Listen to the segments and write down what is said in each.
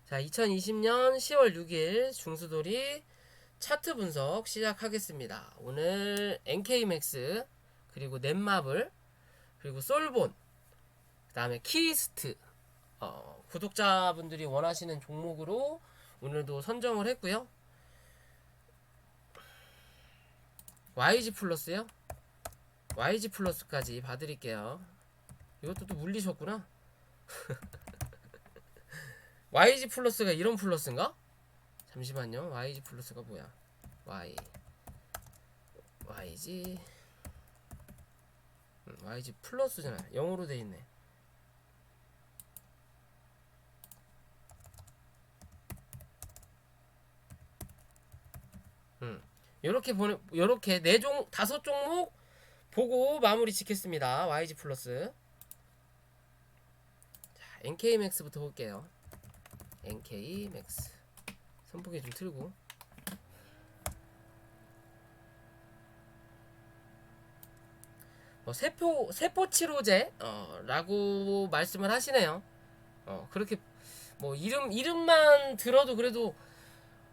자, 2020년 10월 6일 중수돌이 차트 분석 시작하겠습니다. 오늘 NK맥스, 그리고 넷마블, 그리고 솔본, 그 다음에 키스트, 구독자분들이 원하시는 종목으로 오늘도 선정을 했고요. YG 플러스요? YG 플러스까지 봐드릴게요. 이것도 또 물리셨구나. YG 플러스가 이런 플러스인가? 잠시만요. YG 플러스가 뭐야? YG YG 플러스잖아. 영어로 돼 있네. 요렇게 다섯 종목 보고 마무리 짓겠습니다. YG 플러스. 자, NK맥스부터 볼게요. NK맥스. 선풍기 좀 틀고. 세포 치료제 라고 말씀을 하시네요. 그렇게 뭐 이름만 들어도 그래도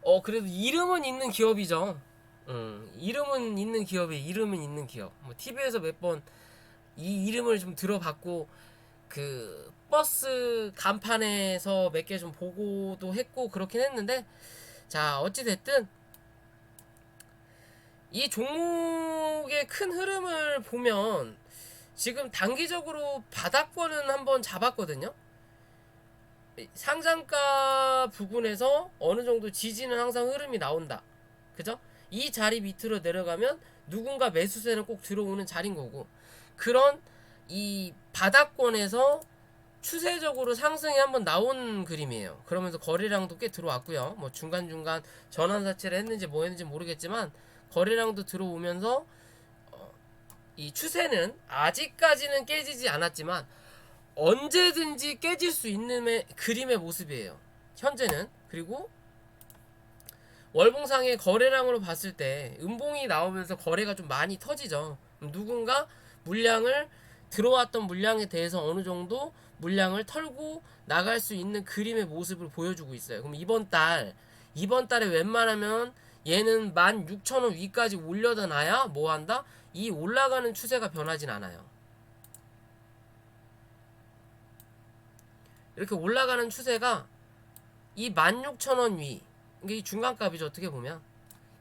이름은 있는 기업이죠. 이름은 있는 기업. 뭐 TV에서 몇 번 이 이름을 좀 들어봤고, 그 버스 간판에서 몇 개 좀 보고도 했고 그렇긴 했는데, 자, 어찌 됐든 이 종목의 큰 흐름을 보면 지금 단기적으로 바닥권은 한번 잡았거든요. 상장가 부분에서 어느 정도 지지는 항상 흐름이 나온다. 그죠? 이 자리 밑으로 내려가면 누군가 매수세는 꼭 들어오는 자리인 거고, 그런 이 바닥권에서 추세적으로 상승이 한번 나온 그림이에요. 그러면서 거래량도 꽤 들어왔고요. 뭐 중간중간 전환사채를 했는지 뭐 했는지 모르겠지만 거래량도 들어오면서 이 추세는 아직까지는 깨지지 않았지만 언제든지 깨질 수 있는 그림의 모습이에요. 현재는. 그리고 월봉상의 거래량으로 봤을 때 음봉이 나오면서 거래가 좀 많이 터지죠. 누군가 들어왔던 물량에 대해서 어느 정도 물량을 털고 나갈 수 있는 그림의 모습을 보여주고 있어요. 그럼 이번 달에 웬만하면 얘는 16,000원 위까지 올려다 놔야 뭐한다? 이 올라가는 추세가 변하진 않아요. 이렇게 올라가는 추세가 이 16,000원 위, 이게 중간값이죠. 어떻게 보면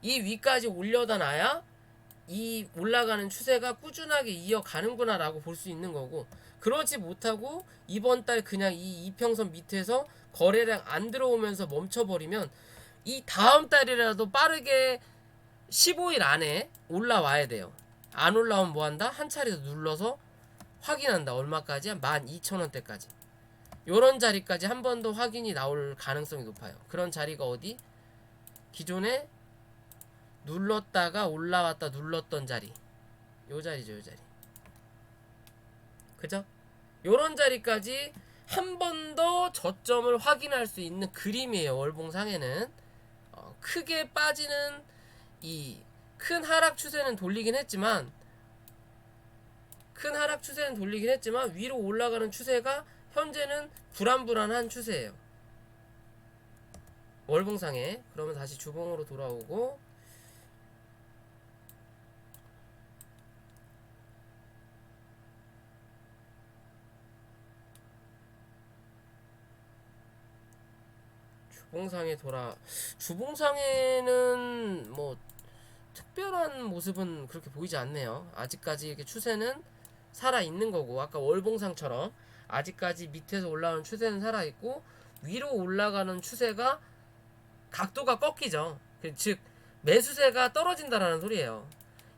이 위까지 올려다 놔야 이 올라가는 추세가 꾸준하게 이어가는구나 라고 볼 수 있는 거고, 그러지 못하고 이번 달 그냥 이 이평선 밑에서 거래량 안 들어오면서 멈춰버리면 이 다음 달이라도 빠르게 15일 안에 올라와야 돼요. 안 올라오면 뭐한다? 한 차례 더 눌러서 확인한다. 얼마까지? 한 12,000원대까지. 요런 자리까지 한 번 더 확인이 나올 가능성이 높아요. 그런 자리가 어디? 기존에 눌렀다가 올라왔다 눌렀던 자리, 요 자리죠. 요 자리. 그죠? 요런 자리까지 한 번 더 저점을 확인할 수 있는 그림이에요. 월봉상에는 크게 빠지는 이 큰 하락 추세는 돌리긴 했지만 위로 올라가는 추세가 현재는 불안한 추세예요. 월봉상에. 그러면 다시 주봉으로 돌아오고, 주봉상에는 뭐 특별한 모습은 그렇게 보이지 않네요. 아직까지 이렇게 추세는 살아 있는 거고, 아까 월봉상처럼 아직까지 밑에서 올라오는 추세는 살아 있고 위로 올라가는 추세가 각도가 꺾이죠. 즉 매수세가 떨어진다라는 소리예요.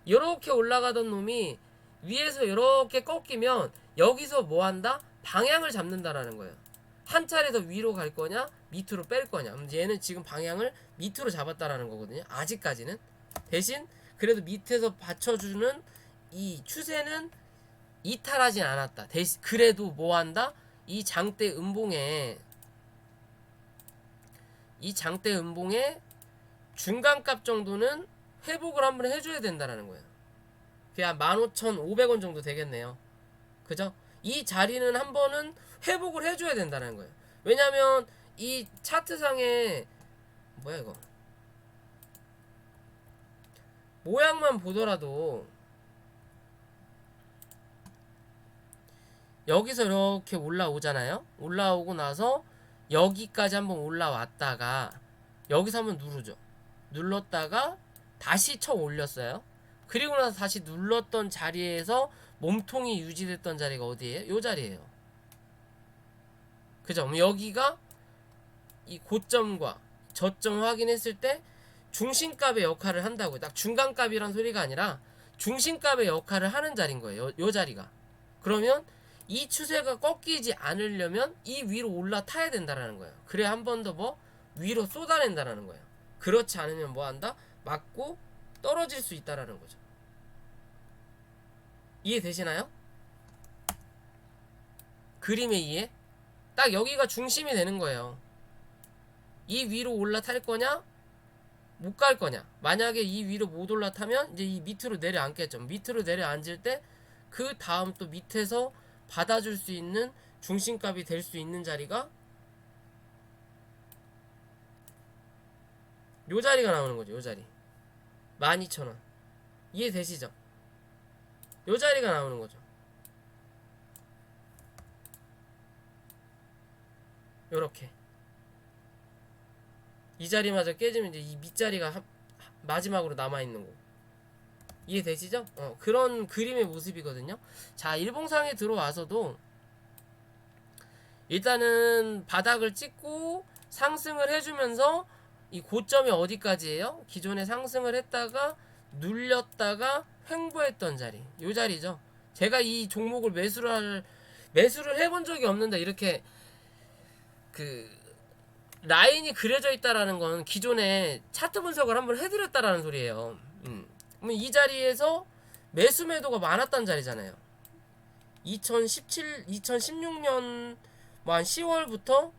이렇게 올라가던 놈이 위에서 이렇게 꺾이면 여기서 뭐 한다? 방향을 잡는다라는 거예요. 한 차례 더 위로 갈 거냐, 밑으로 뺄 거냐. 얘는 지금 방향을 밑으로 잡았다라는 거거든요. 아직까지는. 대신 그래도 밑에서 받쳐주는 이 추세는 이탈하진 않았다. 대신 그래도 뭐 한다? 이 장대 음봉에 중간값 정도는 회복을 한번 해줘야 된다라는 거예요. 그냥 15,500원 정도 되겠네요. 그죠? 이 자리는 한 번은 회복을 해줘야 된다는 거예요. 왜냐면 이 차트상에 뭐야 이거 모양만 보더라도 여기서 이렇게 올라오잖아요. 올라오고 나서 여기까지 한번 올라왔다가 여기서 한번 누르죠. 눌렀다가 다시 쳐 올렸어요. 그리고 나서 다시 눌렀던 자리에서 몸통이 유지됐던 자리가 어디예요? 요 자리예요. 그죠? 여기가 이 고점과 저점 확인했을 때 중심값의 역할을 한다고요. 딱 중간값이란 소리가 아니라 중심값의 역할을 하는 자리인 거예요. 요 자리가. 그러면 이 추세가 꺾이지 않으려면 이 위로 올라타야 된다라는 거예요. 그래야 한 번 더 뭐 위로 쏟아낸다라는 거예요. 그렇지 않으면 뭐 한다? 맞고 떨어질 수 있다라는 거죠. 이해되시나요? 그림의 이해? 딱 여기가 중심이 되는 거예요. 이 위로 올라탈 거냐? 못 갈 거냐? 만약에 이 위로 못 올라타면 이제 이 밑으로 내려앉겠죠. 밑으로 내려앉을 때 그 다음 또 밑에서 받아줄 수 있는 중심값이 될 수 있는 자리가 요 자리가 나오는 거죠. 요 자리 12,000원 이해되시죠? 요 자리가 나오는 거죠. 요렇게 이 자리마저 깨지면 이제 이 밑자리가 마지막으로 남아있는 거고 이해되시죠? 그런 그림의 모습이거든요. 자, 일봉상에 들어와서도 일단은 바닥을 찍고 상승을 해주면서 이 고점이 어디까지예요? 기존에 상승을 했다가 눌렸다가 횡보했던 자리, 요 자리죠. 제가 이 종목을 매수를 해본 적이 없는데 이렇게 그 라인이 그려져 있다라는 건 기존에 차트 분석을 한번 해드렸다라는 소리예요. 그러면 이 자리에서 매수 매도가 많았던 자리잖아요. 2016년 뭐 한 10월부터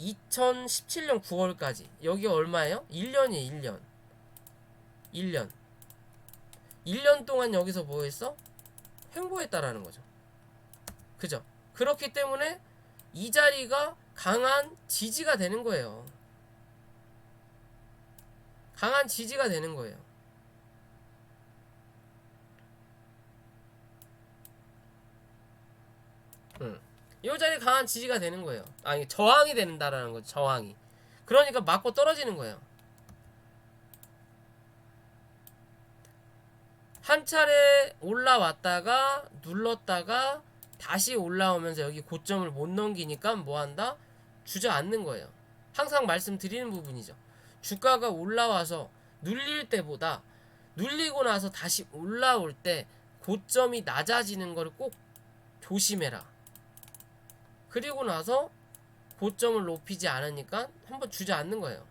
2017년 9월까지 여기 얼마예요? 1년이에요. 1년 동안 여기서 뭐 했어? 횡보했다라는 거죠. 그죠? 그렇기 때문에 이 자리가 강한 지지가 되는 거예요. 강한 지지가 되는 거예요. 이 자리 강한 지지가 되는 거예요. 아니 저항이 된다라는 거죠. 저항이. 그러니까 맞고 떨어지는 거예요. 한 차례 올라왔다가 눌렀다가 다시 올라오면서 여기 고점을 못 넘기니까 뭐한다? 주저앉는 거예요. 항상 말씀드리는 부분이죠. 주가가 올라와서 눌릴 때보다 눌리고 나서 다시 올라올 때 고점이 낮아지는 걸 꼭 조심해라. 그리고 나서 고점을 높이지 않으니까 한번 주저앉는 거예요.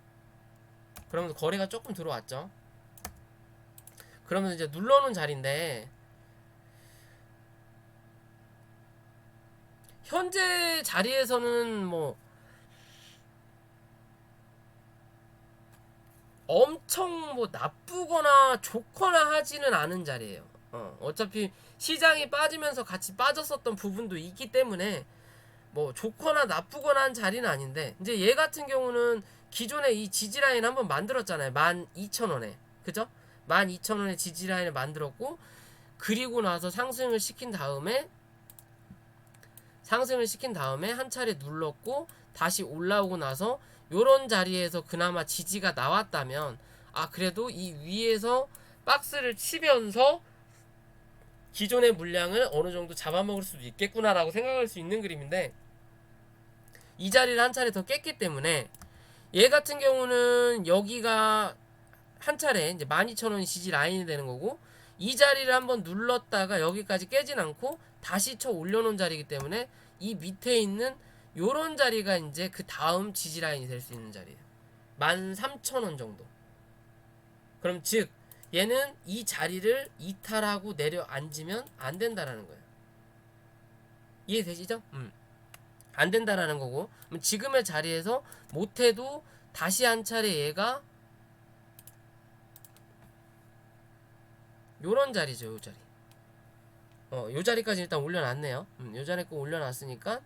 그러면서 거래가 조금 들어왔죠. 그러면서 이제 눌러놓은 자리인데 현재 자리에서는 뭐 엄청 뭐 나쁘거나 좋거나 하지는 않은 자리예요. 어차피 시장이 빠지면서 같이 빠졌었던 부분도 있기 때문에 뭐 좋거나 나쁘거나 한 자리는 아닌데 이제 얘 같은 경우는 기존에 이 지지라인 한번 만들었잖아요. 12,000원에 그죠? 12,000원에 지지라인을 만들었고 그리고 나서 상승을 시킨 다음에 한 차례 눌렀고 다시 올라오고 나서 요런 자리에서 그나마 지지가 나왔다면 그래도 이 위에서 박스를 치면서 기존의 물량을 어느 정도 잡아먹을 수도 있겠구나라고 생각할 수 있는 그림인데 이 자리를 한 차례 더 깼기 때문에 얘 같은 경우는 여기가 한 차례 이제 12,000원이 지지 라인이 되는 거고 이 자리를 한번 눌렀다가 여기까지 깨진 않고 다시 쳐 올려놓은 자리이기 때문에 이 밑에 있는 요런 자리가 이제 그 다음 지지 라인이 될 수 있는 자리예요. 13,000원 정도. 그럼 즉 얘는 이 자리를 이탈하고 내려앉으면 안 된다라는 거예요. 이해되시죠? 안 된다라는 거고 지금의 자리에서 못해도 다시 한 차례 얘가 요런 자리죠. 요 자리. 요 자리까지 일단 올려놨네요. 요 자리 거 올려놨으니까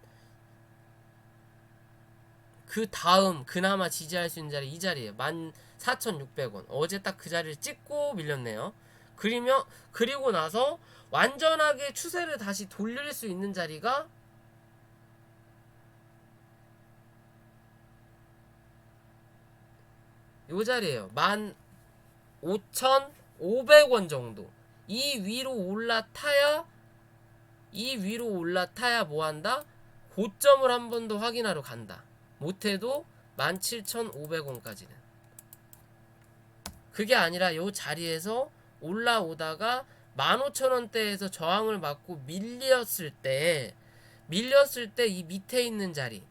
그 다음 그나마 지지할 수 있는 자리 이 자리에요. 14,600원. 어제 딱 그 자리를 찍고 밀렸네요. 그리고 나서 완전하게 추세를 다시 돌릴 수 있는 자리가 요 자리에요. 15,500원 정도. 이 위로 올라타야 뭐한다? 고점을 한 번 더 확인하러 간다. 못해도 17,500원까지는. 그게 아니라 요 자리에서 올라오다가 15,000원대에서 저항을 맞고 밀렸을 때 이 밑에 있는 자리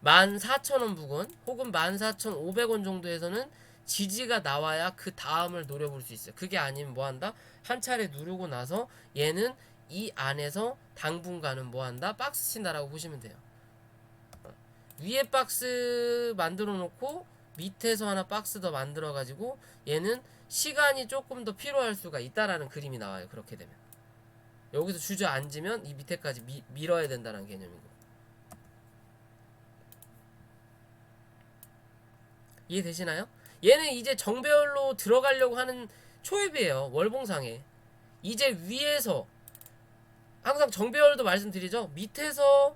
14,000원 부근 혹은 14,500원 정도에서는 지지가 나와야 그 다음을 노려볼 수 있어요. 그게 아니면 뭐한다? 한 차례 누르고 나서 얘는 이 안에서 당분간은 뭐한다? 박스 친다라고 보시면 돼요. 위에 박스 만들어 놓고 밑에서 하나 박스 더 만들어 가지고 얘는 시간이 조금 더 필요할 수가 있다라는 그림이 나와요. 그렇게 되면 여기서 주저앉으면 이 밑에까지 밀어야 된다는 개념이고. 이해되시나요? 얘는 이제 정배열로 들어가려고 하는 초입이에요. 월봉상에 이제 위에서 항상 정배열도 말씀드리죠. 밑에서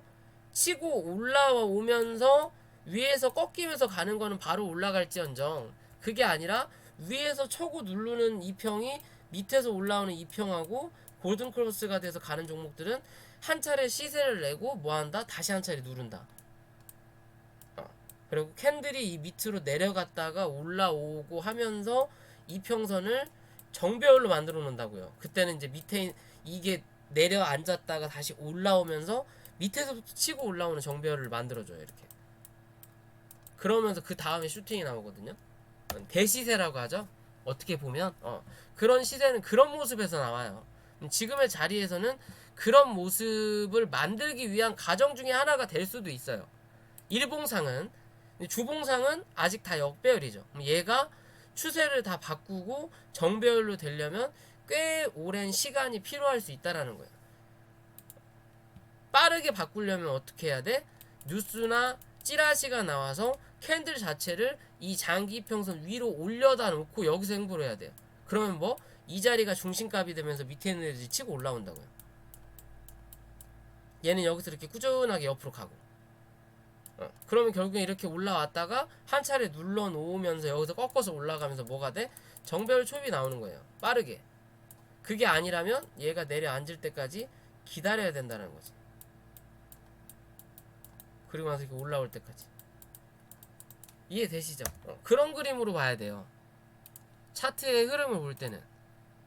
치고 올라오면서 위에서 꺾이면서 가는 거는 바로 올라갈지언정, 그게 아니라 위에서 쳐고 누르는 이평이 밑에서 올라오는 이평하고 골든크로스가 돼서 가는 종목들은 한 차례 시세를 내고 뭐한다? 다시 한 차례 누른다. 그리고 캔들이 이 밑으로 내려갔다가 올라오고 하면서 이평선을 정배열로 만들어 놓는다고요. 그때는 이제 밑에 이게 내려앉았다가 다시 올라오면서 밑에서부터 치고 올라오는 정배열을 만들어줘요. 이렇게. 그러면서 그 다음에 슈팅이 나오거든요. 대시세라고 하죠. 어떻게 보면 그런 시세는 그런 모습에서 나와요. 지금의 자리에서는 그런 모습을 만들기 위한 과정 중에 하나가 될 수도 있어요. 일봉상은, 주봉상은 아직 다 역배열이죠. 얘가 추세를 다 바꾸고 정배열로 되려면 꽤 오랜 시간이 필요할 수 있다라는 거예요. 빠르게 바꾸려면 어떻게 해야 돼? 뉴스나 찌라시가 나와서 캔들 자체를 이 장기평선 위로 올려다 놓고 여기서 행보를 해야 돼요. 그러면 뭐 이 자리가 중심값이 되면서 밑에 있는 애들이 치고 올라온다고요. 얘는 여기서 이렇게 꾸준하게 옆으로 가고 그러면 결국에 이렇게 올라왔다가 한 차례 눌러 놓으면서 여기서 꺾어서 올라가면서 뭐가 돼? 정배열 초입이 나오는 거예요. 빠르게. 그게 아니라면 얘가 내려앉을 때까지 기다려야 된다는 거지. 그리고 나서 이렇게 올라올 때까지. 이해되시죠? 그런 그림으로 봐야 돼요. 차트의 흐름을 볼 때는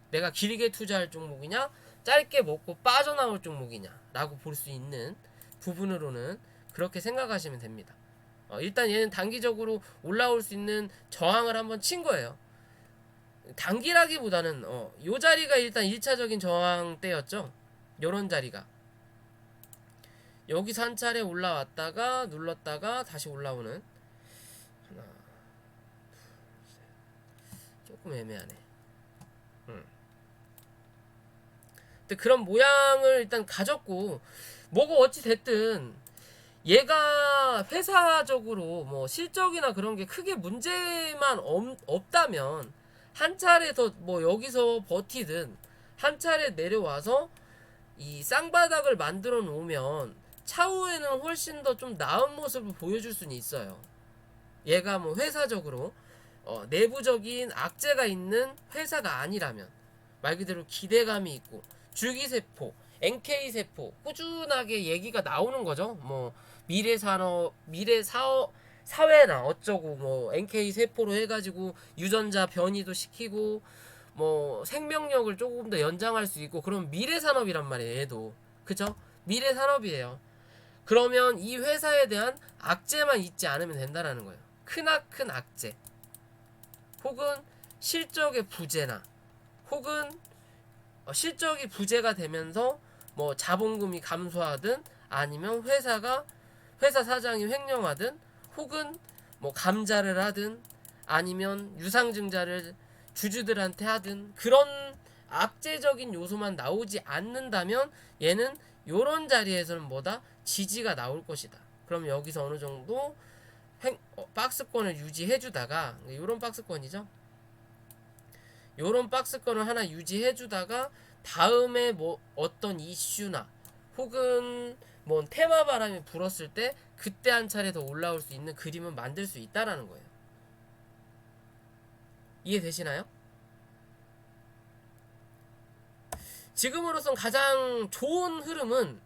내가 길게 투자할 종목이냐 짧게 먹고 빠져나올 종목이냐 라고 볼 수 있는 부분으로는 그렇게 생각하시면 됩니다. 일단 얘는 단기적으로 올라올 수 있는 저항을 한번 친 거예요. 단기라기보다는 요 자리가 일단 1차적인 저항대였죠. 요런 자리가 여기서 한 차례 올라왔다가 눌렀다가 다시 올라오는, 하나, 둘, 셋. 조금 애매하네. 근데 그런 모양을 일단 가졌고, 뭐가 어찌 됐든 얘가 회사적으로 뭐 실적이나 그런 게 크게 문제만 없다면 한 차례 더 뭐 여기서 버티든 한 차례 내려와서 이 쌍바닥을 만들어 놓으면 차후에는 훨씬 더 좀 나은 모습을 보여줄 수는 있어요. 얘가 뭐 회사적으로 내부적인 악재가 있는 회사가 아니라면, 말 그대로 기대감이 있고 줄기세포, NK세포 꾸준하게 얘기가 나오는 거죠. 뭐 미래산업, 사회나 어쩌고 뭐 NK세포로 해가지고 유전자 변이도 시키고 뭐 생명력을 조금 더 연장할 수 있고, 그럼 미래산업이란 말이에요. 얘도 그죠? 미래산업이에요. 그러면 이 회사에 대한 악재만 있지 않으면 된다라는 거예요. 크나큰 악재 혹은 실적의 부재나 혹은 실적이 부재가 되면서 뭐 자본금이 감소하든 아니면 회사 사장이 횡령하든 혹은 뭐 감자를 하든 아니면 유상증자를 주주들한테 하든 그런 악재적인 요소만 나오지 않는다면 얘는 요런 자리에서는 뭐다? 지지가 나올 것이다. 그럼 여기서 어느 정도 박스권을 유지해주다가, 요런 박스권이죠. 요런 박스권을 하나 유지해주다가 다음에 뭐 어떤 이슈나 혹은 뭐 테마 바람이 불었을 때 그때 한 차례 더 올라올 수 있는 그림을 만들 수 있다라는 거예요. 이해되시나요? 지금으로선 가장 좋은 흐름은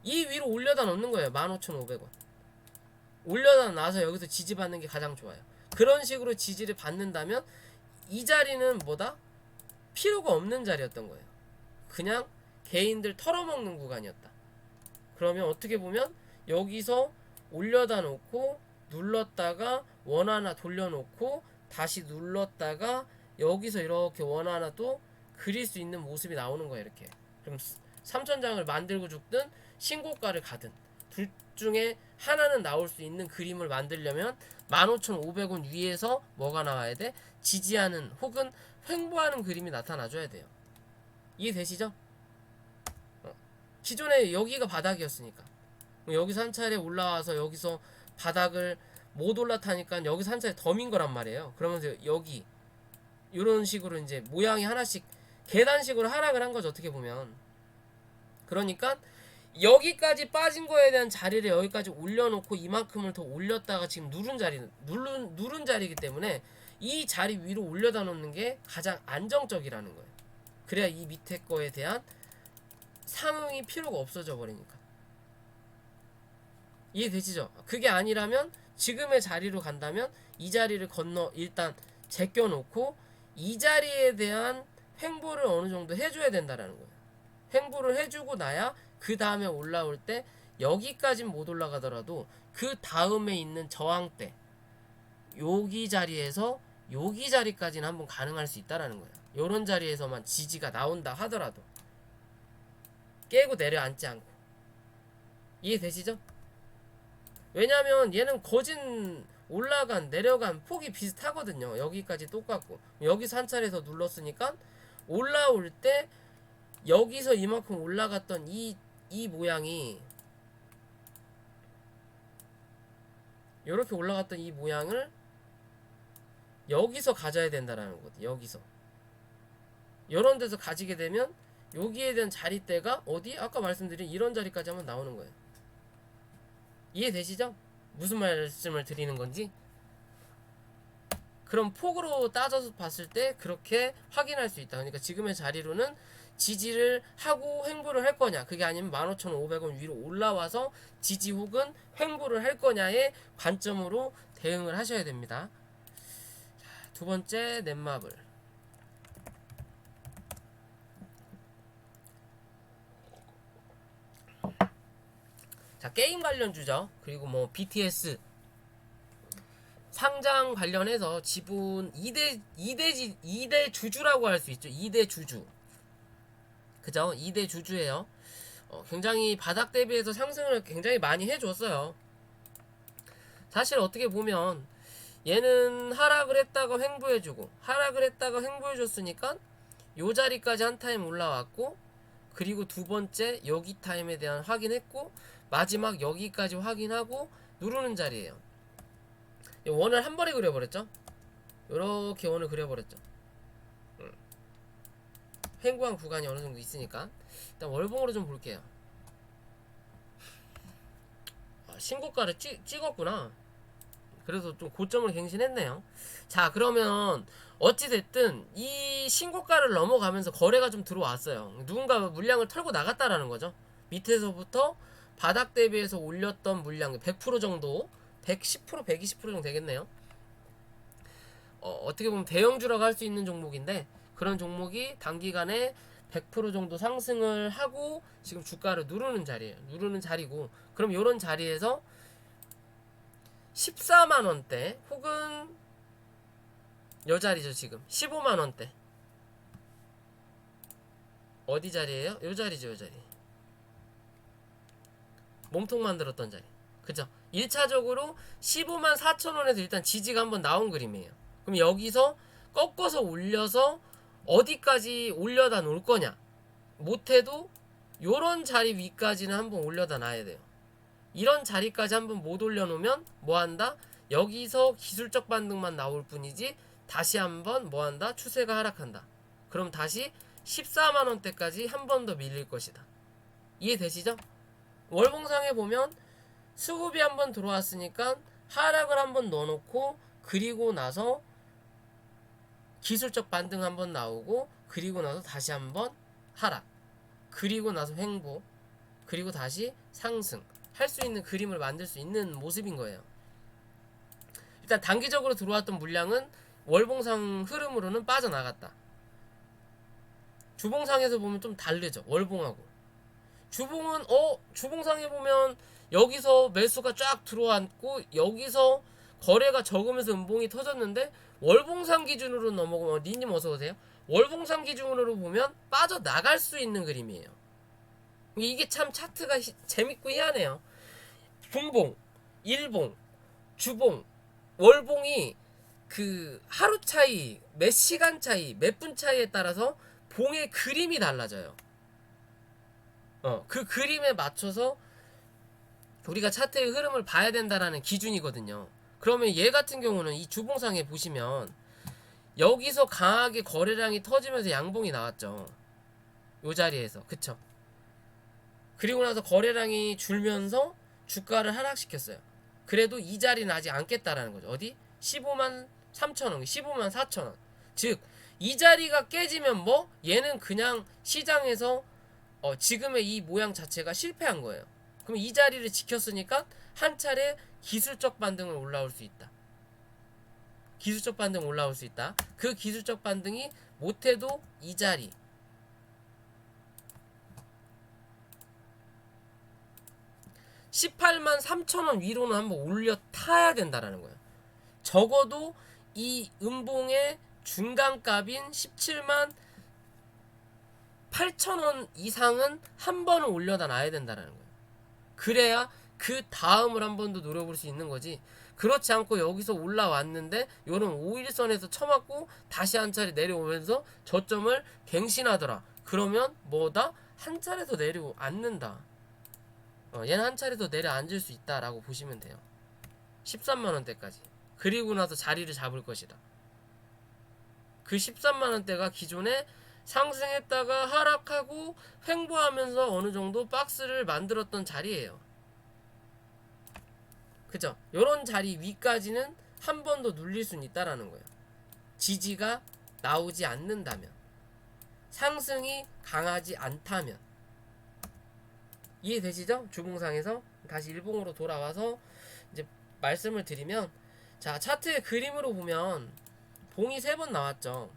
이 위로 올려다 놓는 거예요. 15,500원 올려다 놔서 여기서 지지받는 게 가장 좋아요. 그런 식으로 지지를 받는다면 이 자리는 뭐다? 필요가 없는 자리였던 거예요. 그냥 개인들 털어먹는 구간이었다. 그러면 어떻게 보면 여기서 올려다 놓고 눌렀다가 원 하나 돌려놓고 다시 눌렀다가 여기서 이렇게 원 하나 또 그릴 수 있는 모습이 나오는 거예요. 이렇게. 그럼 3천장을 만들고 죽든 신고가를 가든 둘 중에 하나는 나올 수 있는 그림을 만들려면 15,500원 위에서 뭐가 나와야 돼? 지지하는 혹은 횡보하는 그림이 나타나줘야 돼요. 이해되시죠? 기존에 여기가 바닥이었으니까 여기서 한 차례 올라와서 여기서 바닥을 못 올라타니까 여기서 한 차례 더 민 거란 말이에요. 그러면서 여기 이런 식으로 이제 모양이 하나씩 계단식으로 하락을 한 거죠. 어떻게 보면. 그러니까 여기까지 빠진 거에 대한 자리를 여기까지 올려놓고 이만큼을 더 올렸다가 지금 누른 자리이기 때문에 이 자리 위로 올려다 놓는 게 가장 안정적이라는 거예요. 그래야 이 밑에 거에 대한 상응이 필요가 없어져 버리니까. 이해되시죠? 그게 아니라면 지금의 자리로 간다면 이 자리를 건너 일단 제껴놓고 이 자리에 대한 횡보를 어느 정도 해줘야 된다라는 거예요. 횡보를 해주고 나야 그 다음에 올라올 때 여기까진 못 올라가더라도 그 다음에 있는 저항대 여기 자리에서 여기 자리까지는 한번 가능할 수 있다라는 거예요. 요런 자리에서만 지지가 나온다 하더라도 깨고 내려앉지 않고. 이해되시죠? 왜냐면 얘는 거진 올라간 내려간 폭이 비슷하거든요. 여기까지 똑같고 여기서 한 차례 더 눌렀으니까 올라올 때 여기서 이만큼 올라갔던 이 모양이 이렇게 올라갔던 이 모양을 여기서 가져야 된다라는 거거든요. 여기서 이런 데서 가지게 되면 여기에 대한 자리대가 어디? 아까 말씀드린 이런 자리까지 한번 나오는 거예요. 이해되시죠? 무슨 말씀을 드리는 건지. 그럼 폭으로 따져서 봤을 때 그렇게 확인할 수 있다. 그러니까 지금의 자리로는 지지를 하고 횡보를 할 거냐, 그게 아니면 15,500원 위로 올라와서 지지 혹은 횡보를 할 거냐의 관점으로 대응을 하셔야 됩니다. 자, 두 번째 넷마블. 자, 게임 관련주죠. 그리고 뭐 BTS 상장 관련해서 지분 2대 주주라고 할 수 있죠. 2대 주주. 그죠? 2대 주주예요. 굉장히 바닥 대비해서 상승을 굉장히 많이 해줬어요. 사실 어떻게 보면 얘는 하락을 했다가 횡보해주고 하락을 했다가 횡보해줬으니까 요 자리까지 한 타임 올라왔고, 그리고 두 번째 여기 타임에 대한 확인했고, 마지막 여기까지 확인하고 누르는 자리예요. 원을 한 번에 그려버렸죠. 요렇게 원을 그려버렸죠. 횡보한 구간이 어느 정도 있으니까 일단 월봉으로 좀 볼게요. 신고가를 찍었구나. 그래서 좀 고점을 갱신했네요. 자, 그러면 어찌됐든 이 신고가를 넘어가면서 거래가 좀 들어왔어요. 누군가 물량을 털고 나갔다라는 거죠. 밑에서부터 바닥 대비해서 올렸던 물량 100% 정도, 110%, 120% 정도 되겠네요. 어떻게 보면 대형주라고 할 수 있는 종목인데, 그런 종목이 단기간에 100% 정도 상승을 하고 지금 주가를 누르는 자리예요. 누르는 자리고, 그럼 요런 자리에서 14만원대 혹은 요 자리죠. 지금 15만원대 어디 자리예요? 요 자리죠. 요 자리 몸통 만들었던 자리, 그죠? 1차적으로 15만 4천원에서 일단 지지가 한번 나온 그림이에요. 그럼 여기서 꺾어서 올려서 어디까지 올려다 놓을 거냐, 못해도 요런 자리 위까지는 한번 올려다 놔야 돼요. 이런 자리까지 한번 못 올려놓으면 뭐한다? 여기서 기술적 반등만 나올 뿐이지 다시 한번 뭐한다? 추세가 하락한다. 그럼 다시 14만원대까지 한 번 더 밀릴 것이다. 이해되시죠? 월봉상에 보면 수급이 한번 들어왔으니까 하락을 한번 넣어놓고 그리고 나서 기술적 반등 한번 나오고 그리고 나서 다시 한번 하락 그리고 나서 횡보 그리고 다시 상승 할 수 있는 그림을 만들 수 있는 모습인 거예요. 일단 단기적으로 들어왔던 물량은 월봉상 흐름으로는 빠져나갔다. 주봉상에서 보면 좀 다르죠. 월봉하고 주봉은 주봉상에 보면 여기서 매수가 쫙 들어왔고 여기서 거래가 적으면서 음봉이 터졌는데 월봉상 기준으로 넘어가면 니님 어서오세요. 월봉상 기준으로 보면 빠져나갈 수 있는 그림이에요. 이게 참 차트가 재밌고 희한해요. 분봉, 일봉, 주봉, 월봉이 그 하루 차이, 몇 시간 차이, 몇 분 차이에 따라서 봉의 그림이 달라져요. 그 그림에 맞춰서 우리가 차트의 흐름을 봐야 된다라는 기준이거든요. 그러면 얘 같은 경우는 이 주봉상에 보시면 여기서 강하게 거래량이 터지면서 양봉이 나왔죠. 요 자리에서. 그쵸? 그리고 나서 거래량이 줄면서 주가를 하락시켰어요. 그래도 이 자리는 아직 안 깼다라는 거죠. 어디? 15만 3천원, 15만 4천원. 즉, 이 자리가 깨지면 뭐? 얘는 그냥 시장에서 지금의 이 모양 자체가 실패한 거예요. 그럼 이 자리를 지켰으니까 한 차례 기술적 반등을 올라올 수 있다. 기술적 반등 올라올 수 있다. 그 기술적 반등이 못해도 이 자리 18만 3천원 위로는 한번 올려 타야 된다라는 거예요. 적어도 이 음봉의 중간값인 17만 8천원 이상은 한 번은 올려다 놔야 된다라는 거예요. 그래야 그 다음을 한 번 더 노려볼 수 있는 거지. 그렇지 않고 여기서 올라왔는데 요런 5일선에서 쳐맞고 다시 한 차례 내려오면서 저점을 갱신하더라. 그러면 뭐다? 한 차례 더 내려앉는다. 얘는 한 차례 더 내려앉을 수 있다라고 보시면 돼요. 13만원대까지. 그리고 나서 자리를 잡을 것이다. 그 13만원대가 기존에 상승했다가 하락하고 횡보하면서 어느 정도 박스를 만들었던 자리예요. 그죠? 요런 자리 위까지는 한 번 더 눌릴 수는 있다라는 거예요. 지지가 나오지 않는다면, 상승이 강하지 않다면. 이해되시죠? 주봉상에서 다시 일봉으로 돌아와서 이제 말씀을 드리면, 자, 차트의 그림으로 보면 봉이 3번 나왔죠.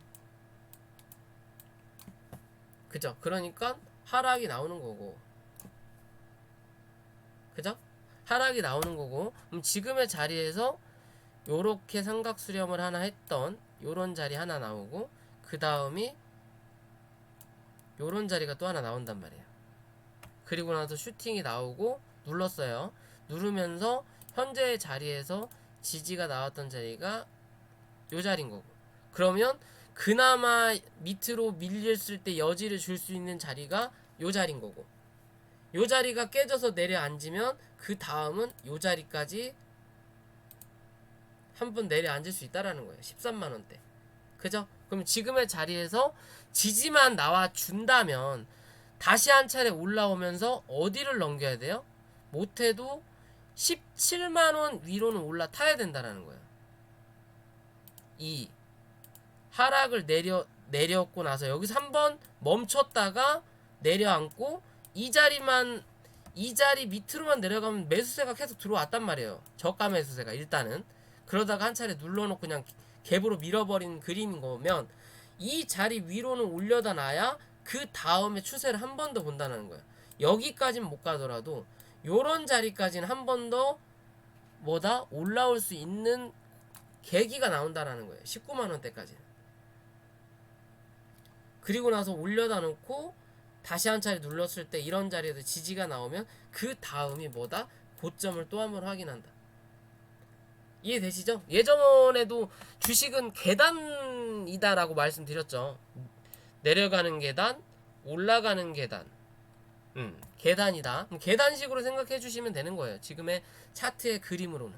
그죠? 그러니까 하락이 나오는 거고, 그죠? 하락이 나오는 거고, 그럼 지금의 자리에서 요렇게 삼각 수렴을 하나 했던 요런 자리 하나 나오고, 그 다음이 요런 자리가 또 하나 나온단 말이에요. 그리고 나서 슈팅이 나오고 눌렀어요. 누르면서 현재의 자리에서 지지가 나왔던 자리가 요 자리인 거고, 그러면 그나마 밑으로 밀렸을 때 여지를 줄 수 있는 자리가 요 자리인 거고, 요 자리가 깨져서 내려앉으면 그 다음은 요 자리까지 한번 내려앉을 수 있다라는 거예요. 13만원대. 그죠? 그럼 지금의 자리에서 지지만 나와 준다면 다시 한 차례 올라오면서 어디를 넘겨야 돼요? 못해도 17만원 위로는 올라타야 된다라는 거예요. 이 하락을 내렸고 나서 여기서 한번 멈췄다가 내려앉고 이 자리 밑으로만 내려가면 매수세가 계속 들어왔단 말이에요. 저가 매수세가 일단은. 그러다가 한 차례 눌러놓고 그냥 갭으로 밀어버린 그림인 거면 이 자리 위로는 올려다 놔야 그 다음에 추세를 한 번 더 본다는 거예요. 여기까지는 못 가더라도 요런 자리까지는 한 번 더 뭐다? 올라올 수 있는 계기가 나온다라는 거예요. 19만원대까지. 그리고 나서 올려다 놓고 다시 한 차례 눌렀을 때 이런 자리에서 지지가 나오면 그 다음이 뭐다? 고점을 또 한 번 확인한다. 이해되시죠? 예전에도 주식은 계단이다라고 말씀드렸죠. 내려가는 계단, 올라가는 계단. 계단이다. 그럼 계단식으로 생각해 주시면 되는 거예요. 지금의 차트의 그림으로는.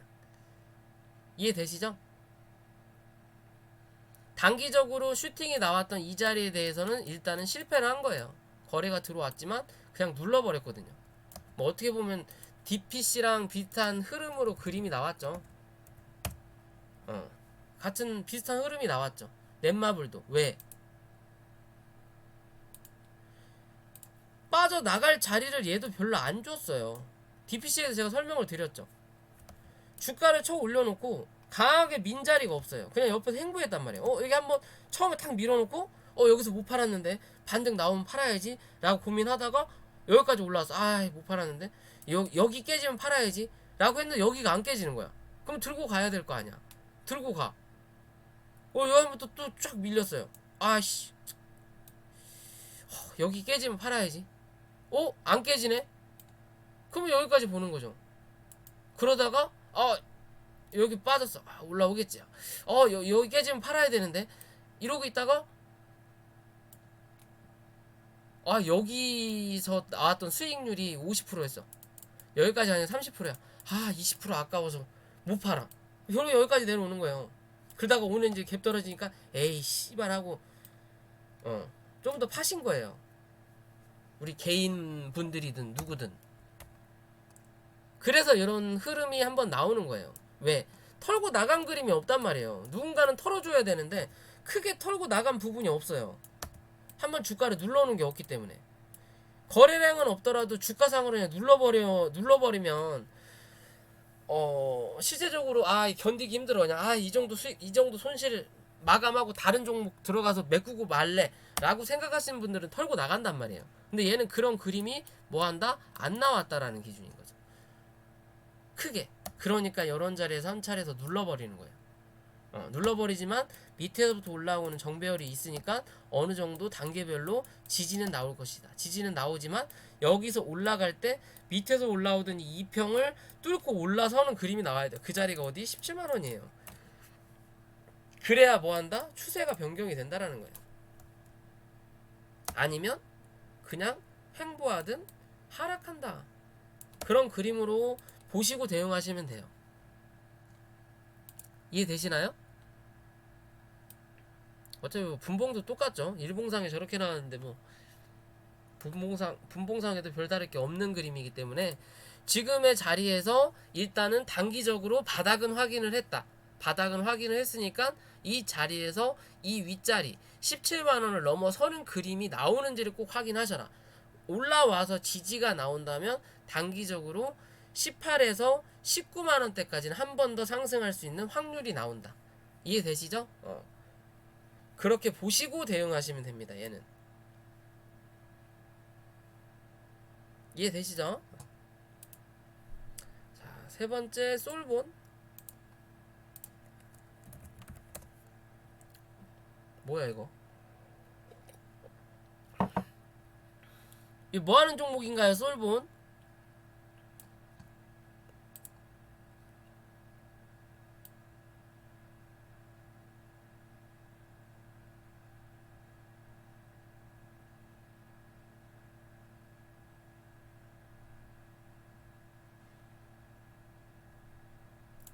이해되시죠? 단기적으로 슈팅이 나왔던 이 자리에 대해서는 일단은 실패를 한 거예요. 거래가 들어왔지만 그냥 눌러버렸거든요. 뭐 어떻게 보면 DPC랑 비슷한 흐름으로 그림이 나왔죠. 같은 비슷한 흐름이 나왔죠. 넷마블도. 왜? 빠져나갈 자리를 얘도 별로 안 줬어요. DPC에서 제가 설명을 드렸죠. 주가를 쳐 올려놓고 강하게 민 자리가 없어요. 그냥 옆에서 행보했단 말이에요. 여기 한번 처음에 탁 밀어놓고 여기서 못 팔았는데 반등 나오면 팔아야지 라고 고민하다가 여기까지 올라왔어. 못 팔았는데 여기 깨지면 팔아야지 라고 했는데 여기가 안 깨지는 거야. 그럼 들고 가야 될 거 아니야. 들고 가. 여기 한번 또 쫙 밀렸어요. 아씨, 여기 깨지면 팔아야지. 안 깨지네? 그러면 여기까지 보는 거죠. 그러다가 여기 빠졌어. 올라오겠지. 여기 깨지면 팔아야 되는데 이러고 있다가 여기서 나왔던 수익률이 50%였어. 여기까지 아니라 30%야. 20% 아까워서 못 팔아. 결국 여기까지 내려오는 거예요. 그러다가 오늘 이제 갭 떨어지니까 에이 씨발 하고 좀 더 파신 거예요. 우리 개인 분들이든 누구든. 그래서 이런 흐름이 한번 나오는 거예요. 왜? 털고 나간 그림이 없단 말이에요. 누군가는 털어줘야 되는데 크게 털고 나간 부분이 없어요. 한번 주가를 눌러놓은 게 없기 때문에. 거래량은 없더라도 주가상으로 그냥 눌러버리면 시세적으로 견디기 힘들어. 그냥 이 정도 수익, 이 정도 손실 마감하고 다른 종목 들어가서 메꾸고 말래 라고 생각하시는 분들은 털고 나간단 말이에요. 근데 얘는 그런 그림이 뭐한다? 안 나왔다라는 기준인 거죠. 크게. 그러니까 이런 자리에서 한 차례에서 눌러버리는 거예요. 눌러버리지만 밑에서부터 올라오는 정배열이 있으니까 어느 정도 단계별로 지지는 나올 것이다. 지지는 나오지만 여기서 올라갈 때 밑에서 올라오던 이 2평을 뚫고 올라서는 그림이 나와야 돼요. 그 자리가 어디? 17만원이에요. 그래야 뭐한다? 추세가 변경이 된다라는 거예요. 아니면 그냥 횡보하든 하락한다. 그런 그림으로 보시고 대응하시면 돼요. 이해되시나요? 어차피 뭐 분봉도 똑같죠. 일봉상에 저렇게 나왔는데 뭐 분봉상에도 별다를 게 없는 그림이기 때문에 지금의 자리에서 일단은 단기적으로 바닥은 확인을 했다. 바닥은 확인을 했으니까 이 자리에서 이 윗자리 17만원을 넘어서는 그림이 나오는지를 꼭 확인하셔라. 올라와서 지지가 나온다면 단기적으로 18에서 19만원대까지는 한 번 더 상승할 수 있는 확률이 나온다. 이해되시죠? 그렇게 보시고 대응하시면 됩니다. 얘는 이해되시죠? 자, 세 번째 솔본. 뭐야 이거? 이 뭐하는 종목인가요? 솔본?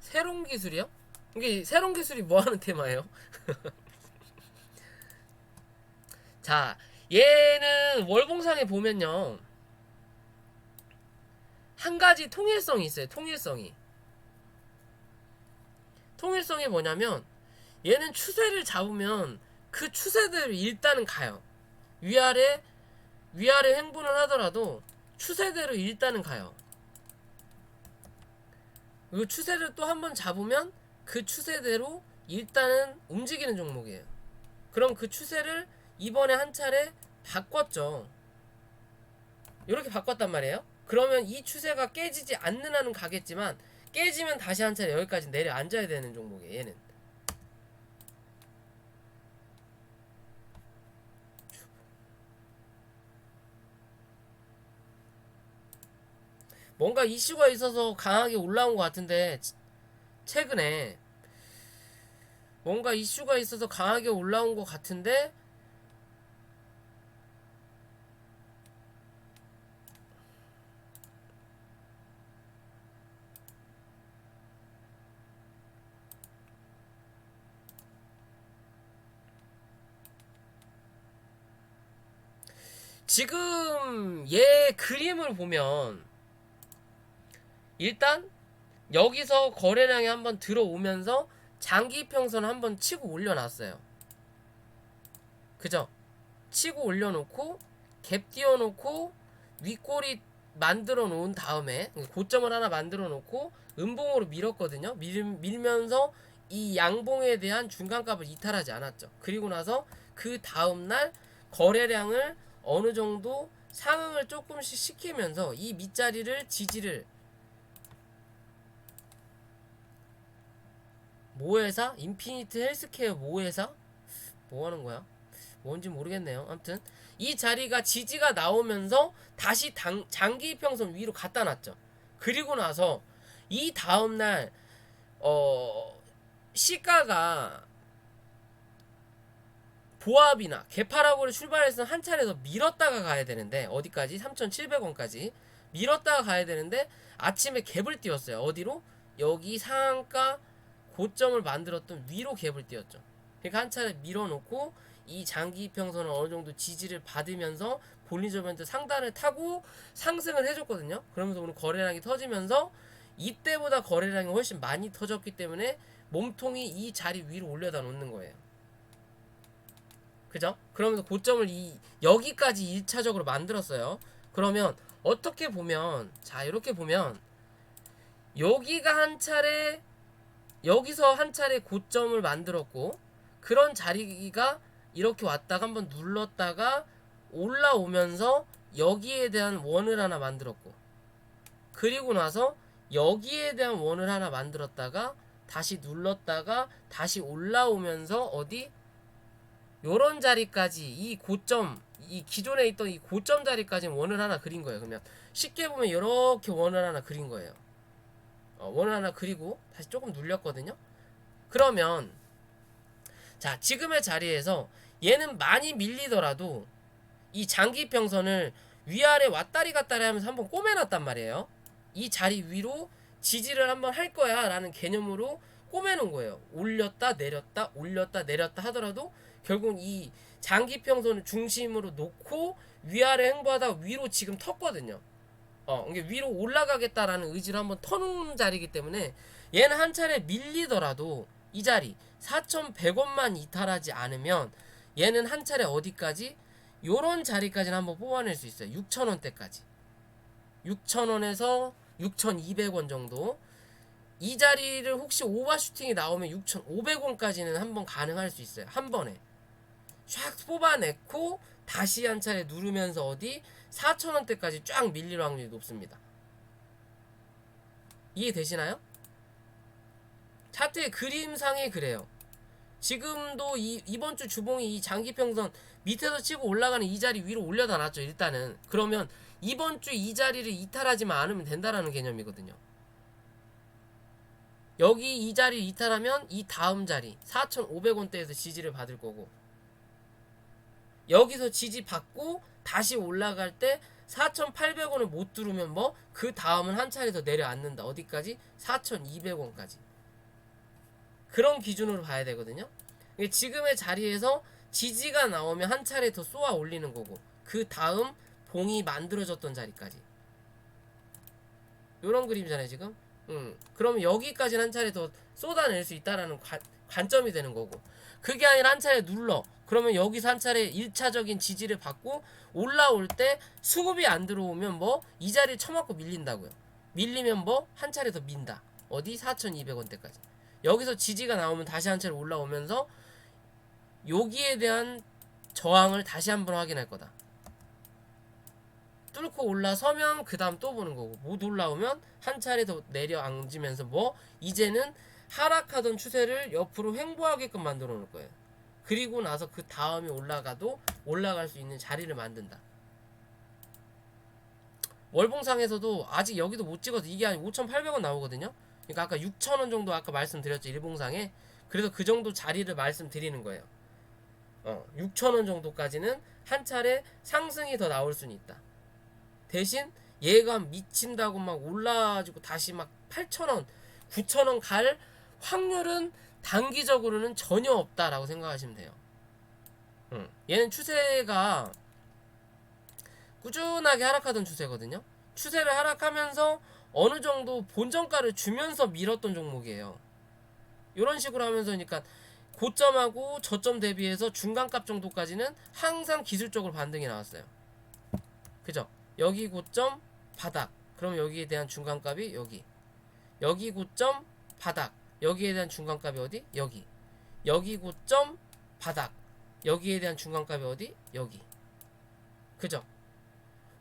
새로운 기술이요? 이게 새로운 기술이 뭐하는 테마예요? 자, 얘는 월봉상에 보면요, 한 가지 통일성이 있어요. 통일성이 뭐냐면 얘는 추세를 잡으면 그 추세대로 일단은 가요. 위아래 횡보는 하더라도 추세대로 일단은 가요. 그 추세를 또 한번 잡으면 그 추세대로 일단은 움직이는 종목이에요. 그럼 그 추세를 이번에 한 차례 바꿨죠. 이렇게 바꿨단 말이에요. 그러면 이 추세가 깨지지 않는 한은 가겠지만 깨지면 다시 한 차례 여기까지 내려앉아야 되는 종목이에요. 얘는 뭔가 이슈가 있어서 강하게 올라온 것 같은데, 최근에 뭔가 이슈가 있어서 강하게 올라온 것 같은데 지금 얘 그림을 보면 일단 여기서 거래량이 한번 들어오면서 장기평선 한번 치고 올려놨어요. 그죠? 치고 올려놓고 갭 띄워놓고 윗꼬리 만들어 놓은 다음에 고점을 하나 만들어 놓고 음봉으로 밀었거든요. 밀면서 이 양봉에 대한 중간값을 이탈하지 않았죠. 그리고 나서 그 다음날 거래량을 어느 정도 상응을 조금씩 시키면서 이 밑자리를 지지를 모 회사? 인피니트 헬스케어 모 회사? 뭐 하는 거야? 뭔지 모르겠네요. 아무튼 이 자리가 지지가 나오면서 다시 장기평선 위로 갖다 놨죠. 그리고 나서 이 다음날 시가가 보합이나 개파락으로 출발해서 한 차례 더 밀었다가 가야 되는데 어디까지? 3,700원까지 밀었다가 가야 되는데 아침에 갭을 띄웠어요. 어디로? 여기 상한가 고점을 만들었던 위로 갭을 띄웠죠. 그러니까 한 차례 밀어놓고 이 장기평선을 어느 정도 지지를 받으면서 볼린저 밴드 상단을 타고 상승을 해줬거든요. 그러면서 오늘 거래량이 터지면서 이때보다 거래량이 훨씬 많이 터졌기 때문에 몸통이 이 자리 위로 올려다 놓는 거예요. 그죠? 그러면서 고점을 여기까지 1차적으로 만들었어요. 그러면 어떻게 보면 자 이렇게 보면 여기가 한 차례 여기서 한 차례 고점을 만들었고 그런 자리가 이렇게 왔다가 한번 눌렀다가 올라오면서 여기에 대한 원을 하나 만들었고 그리고 나서 여기에 대한 원을 하나 만들었다가 다시 눌렀다가 다시 올라오면서 어디 요런 자리까지 이 고점 이 기존에 있던 이 고점 자리까지 원을 하나 그린 거예요. 그러면 쉽게 보면 이렇게 원을 하나 그린 거예요. 원을 하나 그리고 다시 조금 눌렸거든요. 그러면 자 지금의 자리에서 얘는 많이 밀리더라도 이 장기평선을 위아래 왔다리 갔다리 하면서 한번 꼬매놨단 말이에요. 이 자리 위로 지지를 한번 할 거야 라는 개념으로 꼬매놓은 거예요. 올렸다 내렸다 올렸다 내렸다 하더라도 결국 이 장기평선을 중심으로 놓고 위아래 행보하다가 위로 지금 텄거든요. 이게 위로 올라가겠다라는 의지를 한번 터놓은 자리이기 때문에 얘는 한 차례 밀리더라도 이 자리 4,100원만 이탈하지 않으면 얘는 한 차례 어디까지? 요런 자리까지는 한번 뽑아낼 수 있어요. 6,000원대까지 6,000원에서 6,200원 정도 이 자리를 혹시 오버슈팅이 나오면 6,500원까지는 한번 가능할 수 있어요. 한 번에 쫙 뽑아냈고 다시 한 차례 누르면서 어디 4,000원대까지 쫙 밀릴 확률이 높습니다. 이해되시나요? 차트의 그림상에 그래요. 지금도 이번 주 주봉이 이 장기평선 밑에서 치고 올라가는 이 자리 위로 올려다 놨죠. 일단은 그러면 이번 주 이 자리를 이탈하지만 않으면 된다라는 개념이거든요. 여기 이 자리 이탈하면 이 다음 자리 4,500원대에서 지지를 받을 거고 여기서 지지 받고 다시 올라갈 때 4,800원을 못 두르면 뭐 그 다음은 한 차례 더 내려앉는다. 어디까지? 4,200원까지. 그런 기준으로 봐야 되거든요. 지금의 자리에서 지지가 나오면 한 차례 더 쏘아 올리는 거고 그 다음 봉이 만들어졌던 자리까지. 요런 그림이잖아요 지금. 그러면 여기까지는 한 차례 더 쏟아낼 수 있다라는 관점이 되는 거고 그게 아니라 한 차례 눌러 그러면 여기서 한 차례 1차적인 지지를 받고 올라올 때 수급이 안 들어오면 뭐 이 자리를 쳐맞고 밀린다고요. 밀리면 뭐 한 차례 더 민다. 어디? 4,200원대까지. 여기서 지지가 나오면 다시 한 차례 올라오면서 여기에 대한 저항을 다시 한번 확인할 거다. 뚫고 올라서면 그 다음 또 보는 거고 못 올라오면 한 차례 더 내려앉으면서 뭐 이제는 하락하던 추세를 옆으로 횡보하게끔 만들어 놓을 거예요. 그리고 나서 그 다음에 올라가도 올라갈 수 있는 자리를 만든다. 월봉상에서도 아직 여기도 못 찍어서 이게 한 5,800원 나오거든요. 그러니까 아까 6,000원 정도 아까 말씀드렸죠. 일봉상에. 그래서 그 정도 자리를 말씀드리는 거예요. 6,000원 정도까지는 한 차례 상승이 더 나올 수는 있다. 대신 얘가 미친다고 막 올라가지고 다시 막 8,000원, 9,000원 갈 확률은 단기적으로는 전혀 없다라고 생각하시면 돼요. 얘는 추세가 꾸준하게 하락하던 추세거든요. 추세를 하락하면서 어느 정도 본전가를 주면서 밀었던 종목이에요. 이런 식으로 하면서 그러니까 고점하고 저점 대비해서 중간값 정도까지는 항상 기술적으로 반등이 나왔어요. 그죠? 여기 고점 바닥. 그럼 여기에 대한 중간값이 여기. 여기 고점 바닥. 여기에 대한 중간값이 어디? 여기. 여기 고점 바닥. 여기에 대한 중간값이 어디? 여기. 그죠?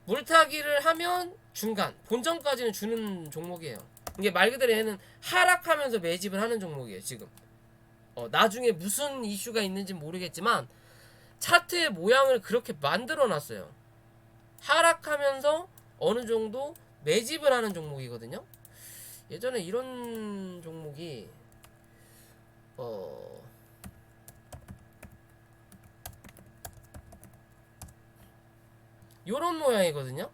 물타기를 하면 중간, 본전까지는 주는 종목이에요. 이게 말 그대로 얘는 하락하면서 매집을 하는 종목이에요, 지금. 나중에 무슨 이슈가 있는지 모르겠지만 차트의 모양을 그렇게 만들어 놨어요. 하락하면서 어느 정도 매집을 하는 종목이거든요. 예전에 이런 종목이 요런 모양이거든요.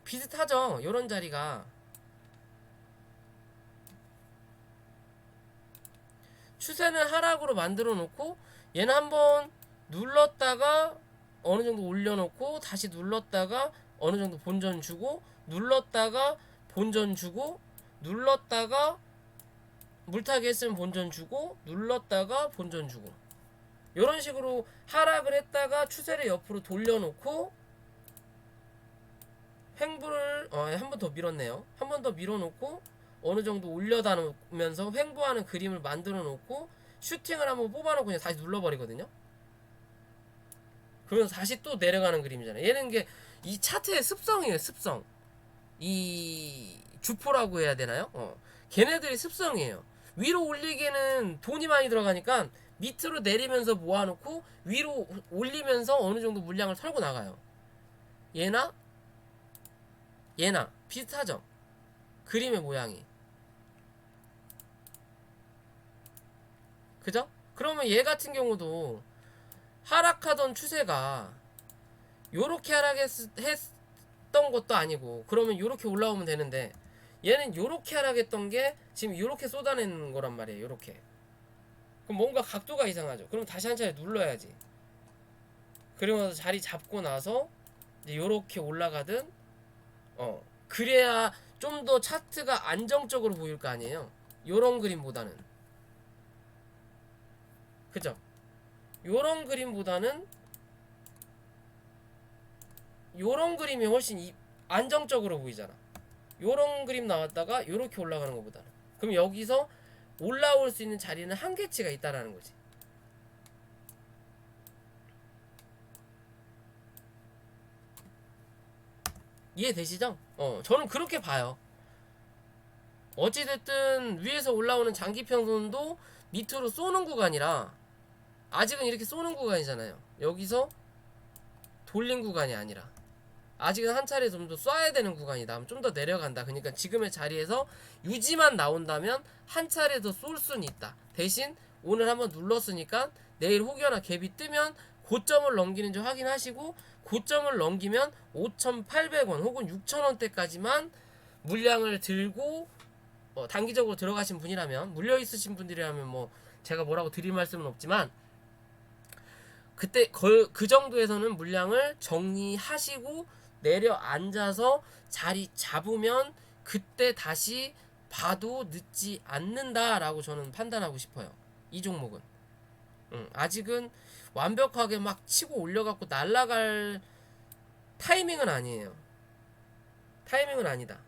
비슷하죠, 요런 자리가. 추세는 하락으로 만들어 놓고 얘는 한번 눌렀다가 어느 정도 올려놓고 다시 눌렀다가 어느 정도 본전 주고 눌렀다가 본전 주고 눌렀다가 물타기 했으면 본전 주고 눌렀다가 본전 주고 이런 식으로 하락을 했다가 추세를 옆으로 돌려놓고 횡보를 한 번 더 밀었네요. 한 번 더 밀어놓고 어느 정도 올려다 놓으면서 횡보하는 그림을 만들어 놓고 슈팅을 한번 뽑아놓고 그냥 다시 눌러버리거든요. 그러면서 다시 또 내려가는 그림이잖아요. 얘는 게 이 차트의 습성이에요. 습성. 이 주포라고 해야 되나요? 걔네들이 습성이에요. 위로 올리기에는 돈이 많이 들어가니까 밑으로 내리면서 모아놓고 위로 올리면서 어느 정도 물량을 털고 나가요. 얘나 비슷하죠? 그림의 모양이. 그죠? 그러면 얘 같은 경우도 하락하던 추세가 요렇게 하락했던 것도 아니고 그러면 요렇게 올라오면 되는데 얘는 요렇게 하락했던 게 지금 요렇게 쏟아내는 거란 말이에요. 요렇게. 그럼 뭔가 각도가 이상하죠. 그럼 다시 한 차례 눌러야지. 그러면서 자리 잡고 나서 이제 요렇게 올라가든 그래야 좀 더 차트가 안정적으로 보일 거 아니에요. 요런 그림보다는. 그죠? 요런 그림보다는 요런 그림이 훨씬 안정적으로 보이잖아. 요런 그림 나왔다가 요렇게 올라가는 것보다는. 그럼 여기서 올라올 수 있는 자리는 한계치가 있다라는 거지. 이해되시죠? 저는 그렇게 봐요. 어찌됐든 위에서 올라오는 장기평선도 밑으로 쏘는 구간이라 아직은 이렇게 쏘는 구간이잖아요. 여기서 돌린 구간이 아니라 아직은 한 차례 좀 더 쏴야 되는 구간이다. 좀 더 내려간다. 그러니까 지금의 자리에서 유지만 나온다면 한 차례 더 쏠 수는 있다. 대신 오늘 한번 눌렀으니까 내일 혹여나 갭이 뜨면 고점을 넘기는지 확인하시고 고점을 넘기면 5,800원 혹은 6,000원대까지만 물량을 들고 단기적으로 들어가신 분이라면 물려 있으신 분들이라면 뭐 제가 뭐라고 드릴 말씀은 없지만 그때 그 정도에서는 물량을 정리하시고 내려앉아서 자리 잡으면 그때 다시 봐도 늦지 않는다라고 저는 판단하고 싶어요. 이 종목은 아직은 완벽하게 막 치고 올려갖고 날아갈 타이밍은 아니에요. 타이밍은 아니다.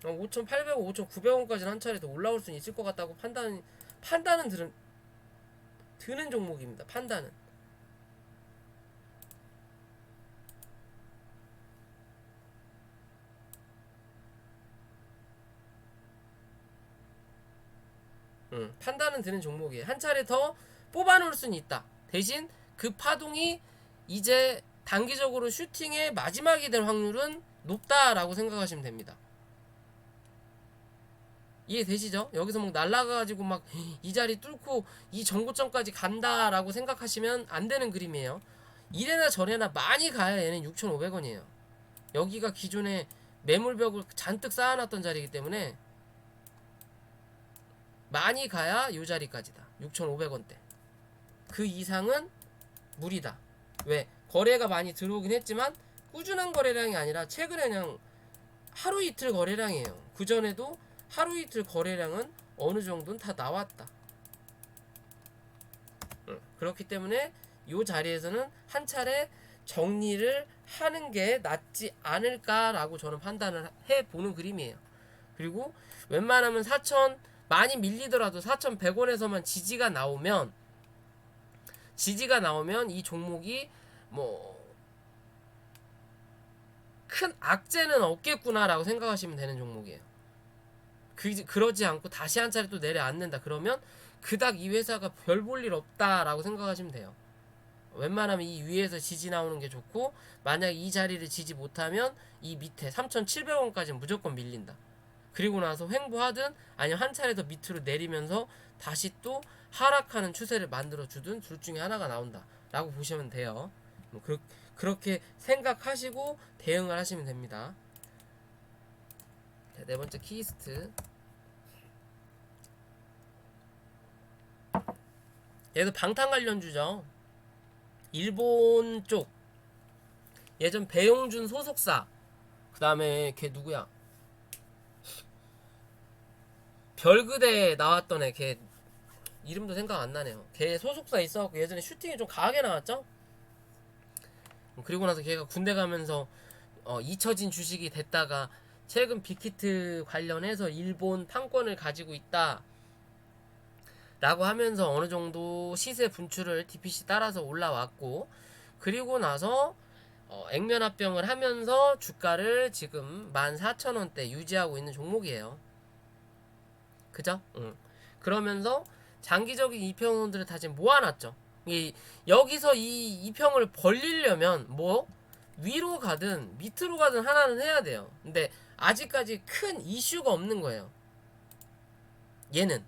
5,800원, 5,900원까지는 한 차례 더 올라올 수 있을 것 같다고 판단은 드는 종목입니다. 판단은. 판단은 드는 종목이에요. 한 차례 더 뽑아놓을 수는 있다. 대신 그 파동이 이제 단기적으로 슈팅의 마지막이 될 확률은 높다라고 생각하시면 됩니다. 이해되시죠? 여기서 막 날라가가지고 막 이 자리 뚫고 이 전고점까지 간다라고 생각하시면 안 되는 그림이에요. 이래나 저래나 많이 가야 얘는 6,500원이에요. 여기가 기존에 매물벽을 잔뜩 쌓아놨던 자리이기 때문에 많이 가야 요 자리까지다. 6,500원대. 그 이상은 무리다. 왜? 거래가 많이 들어오긴 했지만 꾸준한 거래량이 아니라 최근에 그냥 하루 이틀 거래량이에요. 그전에도 하루 이틀 거래량은 어느 정도는 다 나왔다. 그렇기 때문에 이 자리에서는 한 차례 정리를 하는 게 낫지 않을까라고 저는 판단을 해보는 그림이에요. 그리고 웬만하면 4,000 많이 밀리더라도 4,100원에서만 지지가 나오면 이 종목이 뭐 큰 악재는 없겠구나라고 생각하시면 되는 종목이에요. 그러지 않고 다시 한 차례 또 내려앉는다 그러면 그닥 이 회사가 별 볼 일 없다라고 생각하시면 돼요. 웬만하면 이 위에서 지지 나오는 게 좋고, 만약 이 자리를 지지 못하면 이 밑에 3,700원까지는 무조건 밀린다. 그리고 나서 횡보하든 아니면 한 차례 더 밑으로 내리면서 다시 또 하락하는 추세를 만들어 주든 둘 중에 하나가 나온다 라고 보시면 돼요. 그렇게 생각하시고 대응을 하시면 됩니다. 네 번째 키스트. 얘도 방탄 관련주죠. 일본 쪽 예전 배용준 소속사, 그 다음에 걔 누구야, 별그대 나왔던 애, 걔 이름도 생각 안 나네요. 걔 소속사 있어갖고 예전에 슈팅이 좀 강하게 나왔죠. 그리고 나서 걔가 군대 가면서 잊혀진 주식이 됐다가 최근 빅히트 관련해서 일본 판권을 가지고 있다 라고 하면서 어느 정도 시세 분출을 DPC 따라서 올라왔고, 그리고 나서 액면합병을 하면서 주가를 지금 14,000원대 유지하고 있는 종목이에요. 그죠? 그러면서 장기적인 이평원들을 다 지금 모아놨죠. 여기서 이 이평을 벌리려면 뭐 위로 가든 밑으로 가든 하나는 해야 돼요. 근데 아직까지 큰 이슈가 없는 거예요. 얘는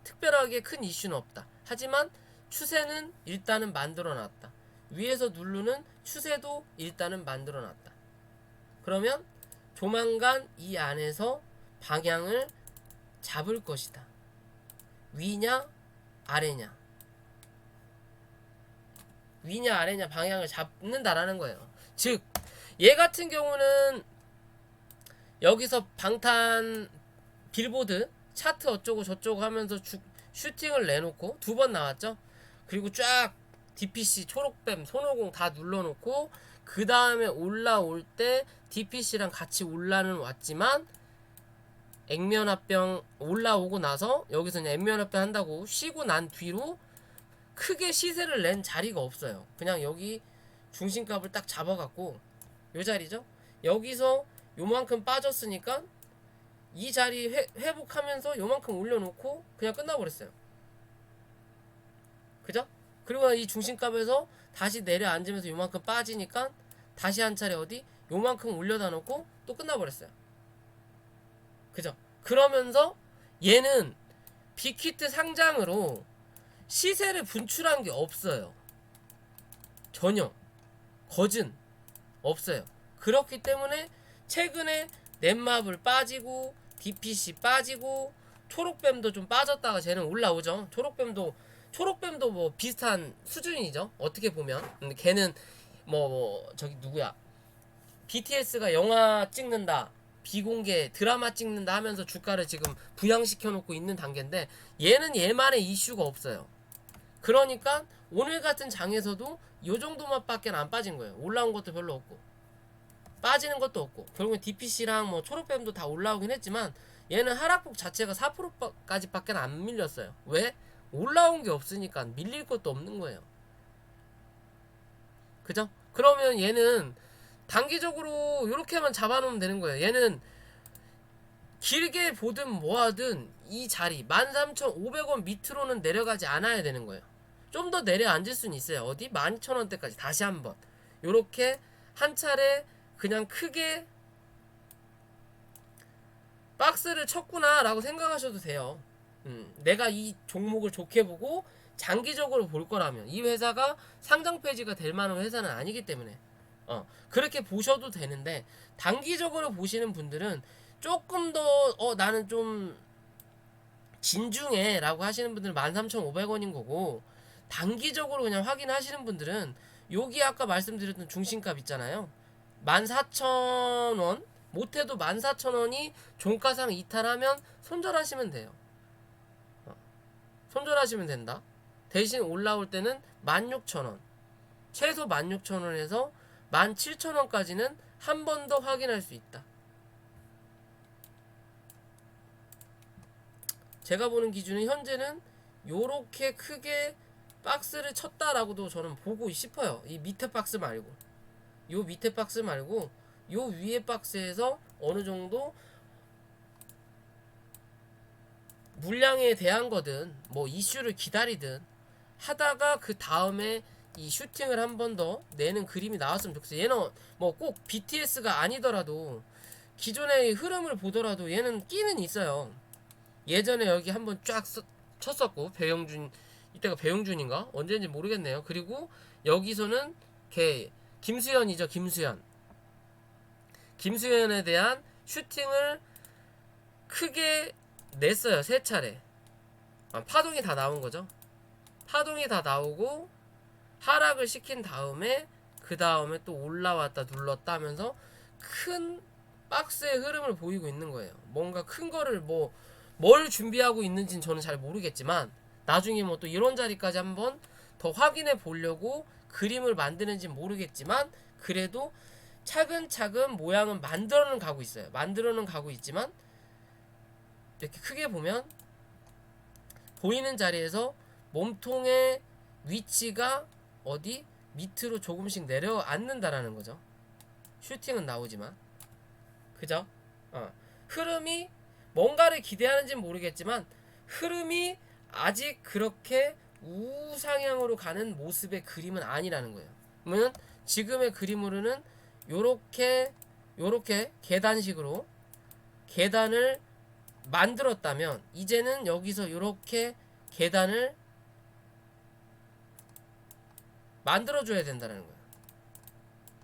특별하게 큰 이슈는 없다. 하지만 추세는 일단은 만들어놨다. 위에서 누르는 추세도 일단은 만들어놨다. 그러면 조만간 이 안에서 방향을 잡을 것이다. 위냐 아래냐, 위냐 아래냐 방향을 잡는다라는 거예요. 즉 얘 같은 경우는 여기서 방탄 빌보드 차트 어쩌고 저쩌고 하면서 슈팅을 내놓고 두 번 나왔죠. 그리고 쫙 DPC 초록뱀 손오공 다 눌러놓고 그 다음에 올라올 때 DPC랑 같이 올라는 왔지만 액면합병 올라오고 나서 여기서 그냥 액면합병 한다고 쉬고 난 뒤로 크게 시세를 낸 자리가 없어요. 그냥 여기 중심값을 딱 잡아갖고 요 자리죠. 여기서 요만큼 빠졌으니까 이 자리 회복하면서 요만큼 올려놓고 그냥 끝나버렸어요. 그죠? 그리고 이 중심값에서 다시 내려앉으면서 요만큼 빠지니까 다시 한 차례 어디 요만큼 올려다 놓고 또 끝나버렸어요. 그죠? 그러면서 얘는 빅히트 상장으로 시세를 분출한 게 없어요. 전혀 거진 없어요. 그렇기 때문에 최근에 넷마블 빠지고 DPC 빠지고 초록뱀도 좀 빠졌다가 쟤는 올라오죠. 초록뱀도 뭐 비슷한 수준이죠. 어떻게 보면. 근데 걔는 뭐 저기 누구야, BTS가 영화 찍는다, 비공개 드라마 찍는다 하면서 주가를 지금 부양시켜 놓고 있는 단계인데 얘는 얘만의 이슈가 없어요. 그러니까 오늘 같은 장에서도 요 정도만 밖에 안 빠진 거예요. 올라온 것도 별로 없고 빠지는 것도 없고, 결국엔 DPC랑 뭐 초록뱀도 다 올라오긴 했지만 얘는 하락폭 자체가 4%까지 밖에 안 밀렸어요. 왜? 올라온 게 없으니까 밀릴 것도 없는 거예요. 그죠? 그러면 얘는 단기적으로 이렇게만 잡아놓으면 되는 거예요. 얘는 길게 보든 뭐하든 이 자리 13,500원 밑으로는 내려가지 않아야 되는 거예요. 좀 더 내려앉을 수는 있어요. 어디? 12,000원대까지 다시 한번 요렇게 한 차례 그냥 크게 박스를 쳤구나 라고 생각하셔도 돼요. 내가 이 종목을 좋게 보고 장기적으로 볼 거라면, 이 회사가 상장 폐지가 될 만한 회사는 아니기 때문에 그렇게 보셔도 되는데, 단기적으로 보시는 분들은 조금 더 나는 좀 진중해 라고 하시는 분들은 13,500원인 거고, 단기적으로 그냥 확인하시는 분들은 여기 아까 말씀드렸던 중심값 있잖아요. 14,000원, 못해도 14,000원이 종가상 이탈하면 손절하시면 돼요. 손절하시면 된다. 대신 올라올 때는 16,000원, 최소 16,000원에서 17,000원까지는 한 번 더 확인할 수 있다. 제가 보는 기준은 현재는 요렇게 크게 박스를 쳤다라고도 저는 보고 싶어요. 이 밑에 박스 말고, 요 밑에 박스 말고 요 위에 박스에서 어느 정도 물량에 대한 거든 뭐 이슈를 기다리든 하다가 그 다음에 이 슈팅을 한 번 더 내는 그림이 나왔으면 좋겠어요. 얘는 뭐 꼭 BTS가 아니더라도 기존의 흐름을 보더라도 얘는 끼는 있어요. 예전에 여기 한번 쫙 쳤었고, 배영준, 이때가 배영준인가 언제인지 모르겠네요. 그리고 여기서는 걔 김수현이죠. 김수현에 대한 슈팅을 크게 냈어요. 세 차례. 파동이 다 나온 거죠. 파동이 다 나오고 하락을 시킨 다음에 그 다음에 또 올라왔다 눌렀다 하면서 큰 박스의 흐름을 보이고 있는 거예요. 뭔가 큰 거를 뭘 준비하고 있는지는 저는 잘 모르겠지만, 나중에 뭐 또 이런 자리까지 한번 더 확인해 보려고 그림을 만드는지 모르겠지만, 그래도 차근차근 모양은 만들어는 가고 있어요. 만들어는 가고 있지만 이렇게 크게 보면 보이는 자리에서 몸통의 위치가 어디 밑으로 조금씩 내려앉는다라는 거죠. 슈팅은 나오지만, 그죠? 흐름이 뭔가를 기대하는지는 모르겠지만 흐름이 아직 그렇게 우상향으로 가는 모습의 그림은 아니라는 거예요. 그러면 지금의 그림으로는 요렇게 계단식으로 계단을 만들었다면, 이제는 여기서 요렇게 계단을 만들어줘야 된다는 거예요.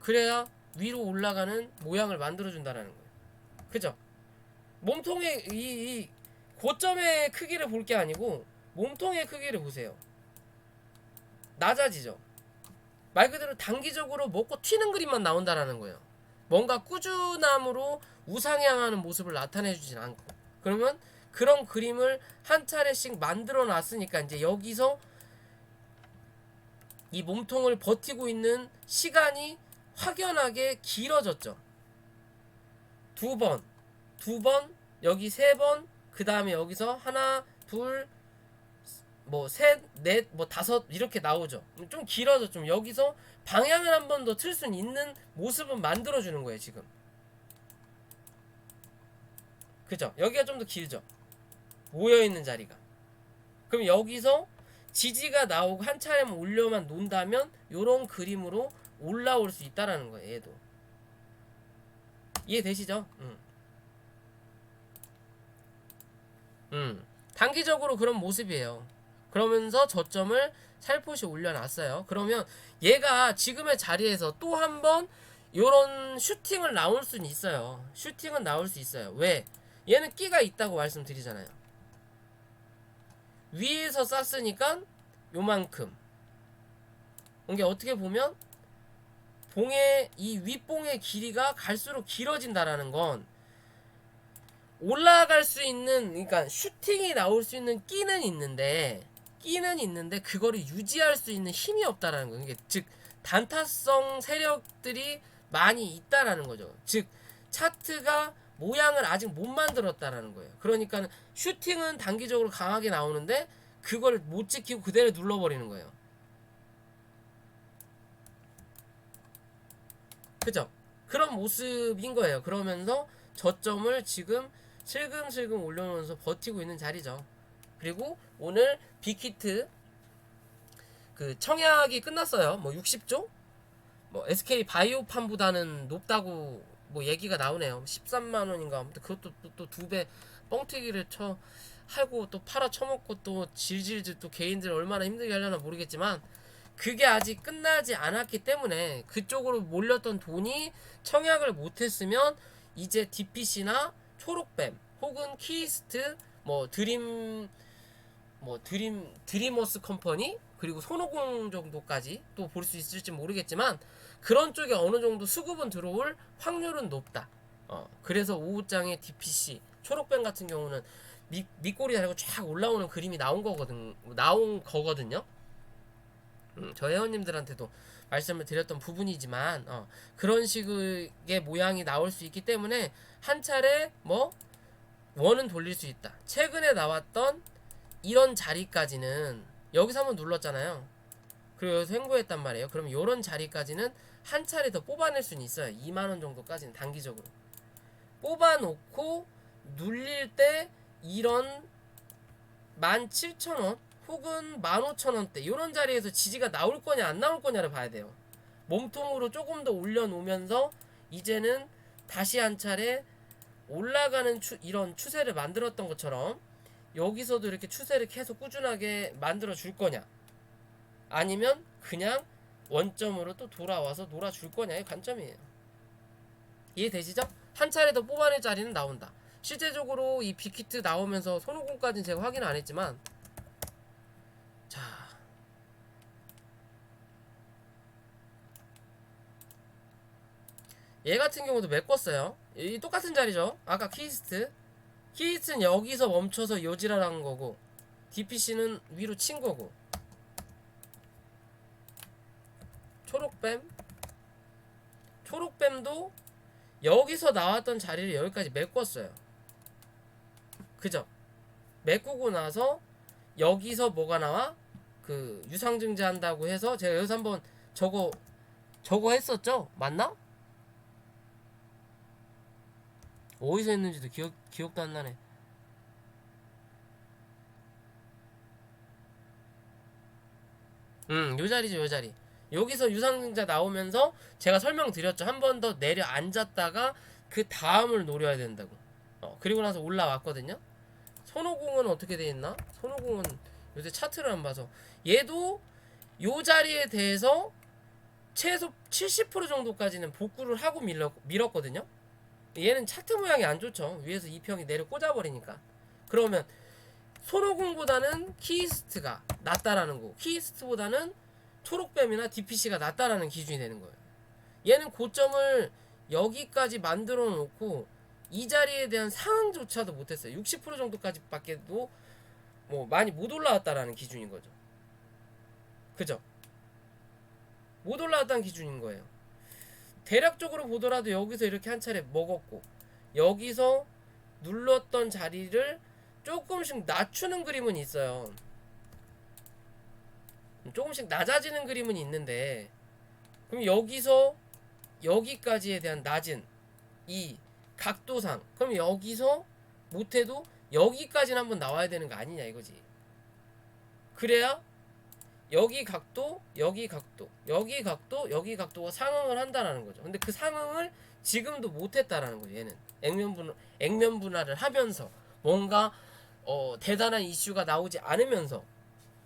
그래야 위로 올라가는 모양을 만들어준다는 거예요. 그죠? 몸통의 이 고점의 크기를 볼 게 아니고 몸통의 크기를 보세요. 낮아지죠. 말 그대로 단기적으로 먹고 튀는 그림만 나온다라는 거예요. 뭔가 꾸준함으로 우상향하는 모습을 나타내주진 않고. 그러면 그런 그림을 한 차례씩 만들어 놨으니까 이제 여기서 이 몸통을 버티고 있는 시간이 확연하게 길어졌죠. 두 번, 여기 세 번, 그 다음에 여기서 하나, 둘, 뭐 셋, 넷, 뭐 다섯 이렇게 나오죠. 좀 길어져. 좀 여기서 방향을 한 번 더 틀 수 있는 모습은 만들어주는 거예요 지금. 그죠? 여기가 좀 더 길죠. 모여있는 자리가. 그럼 여기서 지지가 나오고 한 차례만 올려만 논다면 요런 그림으로 올라올 수 있다라는 거예요. 얘도 이해되시죠? 단기적으로 그런 모습이에요. 그러면서 저점을 살포시 올려놨어요. 그러면 얘가 지금의 자리에서 또 한 번 요런 슈팅을 나올 수는 있어요. 슈팅은 나올 수 있어요. 왜? 얘는 끼가 있다고 말씀드리잖아요. 위에서 쌌으니까 요만큼. 이게 어떻게 보면 봉의 이 윗봉의 길이가 갈수록 길어진다라는 건 올라갈 수 있는, 그러니까 슈팅이 나올 수 있는 끼는 있는데 그거를 유지할 수 있는 힘이 없다라는 거예요. 이게 즉 단타성 세력들이 많이 있다라는 거죠. 즉 차트가 모양을 아직 못 만들었다라는 거예요. 그러니까 슈팅은 단기적으로 강하게 나오는데 그걸 못 지키고 그대로 눌러버리는 거예요. 그죠? 그런 모습인 거예요. 그러면서 저점을 지금 슬금슬금 올려놓으면서 버티고 있는 자리죠. 그리고 오늘 빅히트 그 청약이 끝났어요. 뭐 60조? 뭐 SK 바이오판보다는 높다고 뭐 얘기가 나오네요. 13만 원인가. 아무튼 그것도 또 두 배 뻥튀기를 하고 또 팔아 처먹고 또 질질질 또 개인들 얼마나 힘들게 하려나 모르겠지만, 그게 아직 끝나지 않았기 때문에 그쪽으로 몰렸던 돈이 청약을 못했으면 이제 DPC나 초록뱀 혹은 키스트 뭐 드리머스 컴퍼니 그리고 손오공 정도까지 또 볼 수 있을지 모르겠지만 그런 쪽에 어느 정도 수급은 들어올 확률은 높다. 그래서 오후장의 DPC 초록뱀 같은 경우는 밑골이 달고 쫙 올라오는 그림이 나온 거거든요. 저 회원님들한테도 말씀을 드렸던 부분이지만 그런 식의 모양이 나올 수 있기 때문에 한 차례 뭐 원은 돌릴 수 있다. 최근에 나왔던 이런 자리까지는 여기서 한번 눌렀잖아요. 그리고 여기서 횡보했단 말이에요. 그럼 이런 자리까지는 한 차례 더 뽑아낼 수는 있어요. 2만원 정도까지는 단기적으로 뽑아놓고 눌릴 때 이런 17,000원 혹은 15,000원대 이런 자리에서 지지가 나올 거냐 안 나올 거냐를 봐야 돼요. 몸통으로 조금 더 올려놓으면서 이제는 다시 한 차례 올라가는 이런 추세를 만들었던 것처럼 여기서도 이렇게 추세를 계속 꾸준하게 만들어 줄 거냐 아니면 그냥 원점으로 또 돌아와서 놀아줄 거냐의 관점이에요. 이해되시죠? 한 차례 더 뽑아낼 자리는 나온다. 실제적으로 이 빅히트 나오면서 손오공까지는 제가 확인 안 했지만 자 얘 같은 경우도 메꿨어요. 이 똑같은 자리죠. 아까 키스트는 여기서 멈춰서 요지랄한 거고 DPC는 위로 친 거고 초록뱀도 여기서 나왔던 자리를 여기까지 메꿨어요. 그죠? 메꾸고 나서 여기서 뭐가 나와? 그 유상증자 한다고 해서 제가 여기서 한번 저거 했었죠? 맞나? 어디서 했는지도 기억도 안 나네. 요 자리죠, 요 자리. 여기서 유상증자 나오면서 제가 설명드렸죠. 한 번 더 내려 앉았다가 그 다음을 노려야 된다고. 그리고 나서 올라왔거든요. 손오공은 어떻게 돼 있나? 손오공은 요새 차트를 안 봐서 얘도 요 자리에 대해서 최소 70% 정도까지는 복구를 하고 밀었거든요. 얘는 차트 모양이 안 좋죠. 위에서 2평이 내려 꽂아버리니까. 그러면 손오공보다는 키이스트가 낫다라는 거고 키이스트보다는 초록뱀이나 DPC가 낫다라는 기준이 되는 거예요. 얘는 고점을 여기까지 만들어 놓고 이 자리에 대한 상황조차도 못했어요. 60% 정도까지밖에도 뭐 많이 못 올라왔다라는 기준인 거죠. 그죠? 못 올라왔다는 기준인 거예요. 대략적으로 보더라도 여기서 이렇게 한 차례 먹었고 여기서 눌렀던 자리를 조금씩 낮추는 그림은 있어요. 조금씩 낮아지는 그림은 있는데 그럼 여기서 여기까지에 대한 낮은 이 각도상 그럼 여기서 못해도 여기까지는 한번 나와야 되는 거 아니냐 이거지. 그래야 여기 각도, 여기 각도, 여기 각도, 여기 각도가 상응을 한다라는 거죠. 근데 그 상응을 지금도 못했다라는 거죠. 얘는 액면 분할을 하면서 뭔가 대단한 이슈가 나오지 않으면서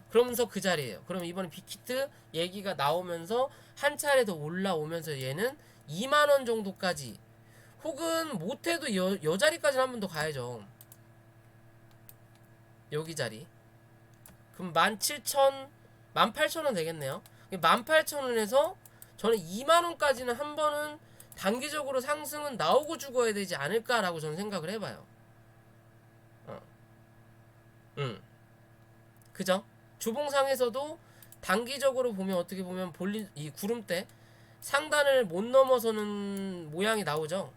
그러면서 그 자리에요. 그럼 이번에 빅히트 얘기가 나오면서 한 차례 더 올라오면서 얘는 2만원 정도까지 혹은 못해도 요 자리까지는 한 번 더 가야죠. 여기 자리. 그럼 18,000원 되겠네요. 18,000원에서 저는 2만원까지는 한 번은 단기적으로 상승은 나오고 죽어야 되지 않을까라고 저는 생각을 해봐요. 그죠? 주봉상에서도 단기적으로 보면 어떻게 보면 이 구름대 상단을 못 넘어서는 모양이 나오죠.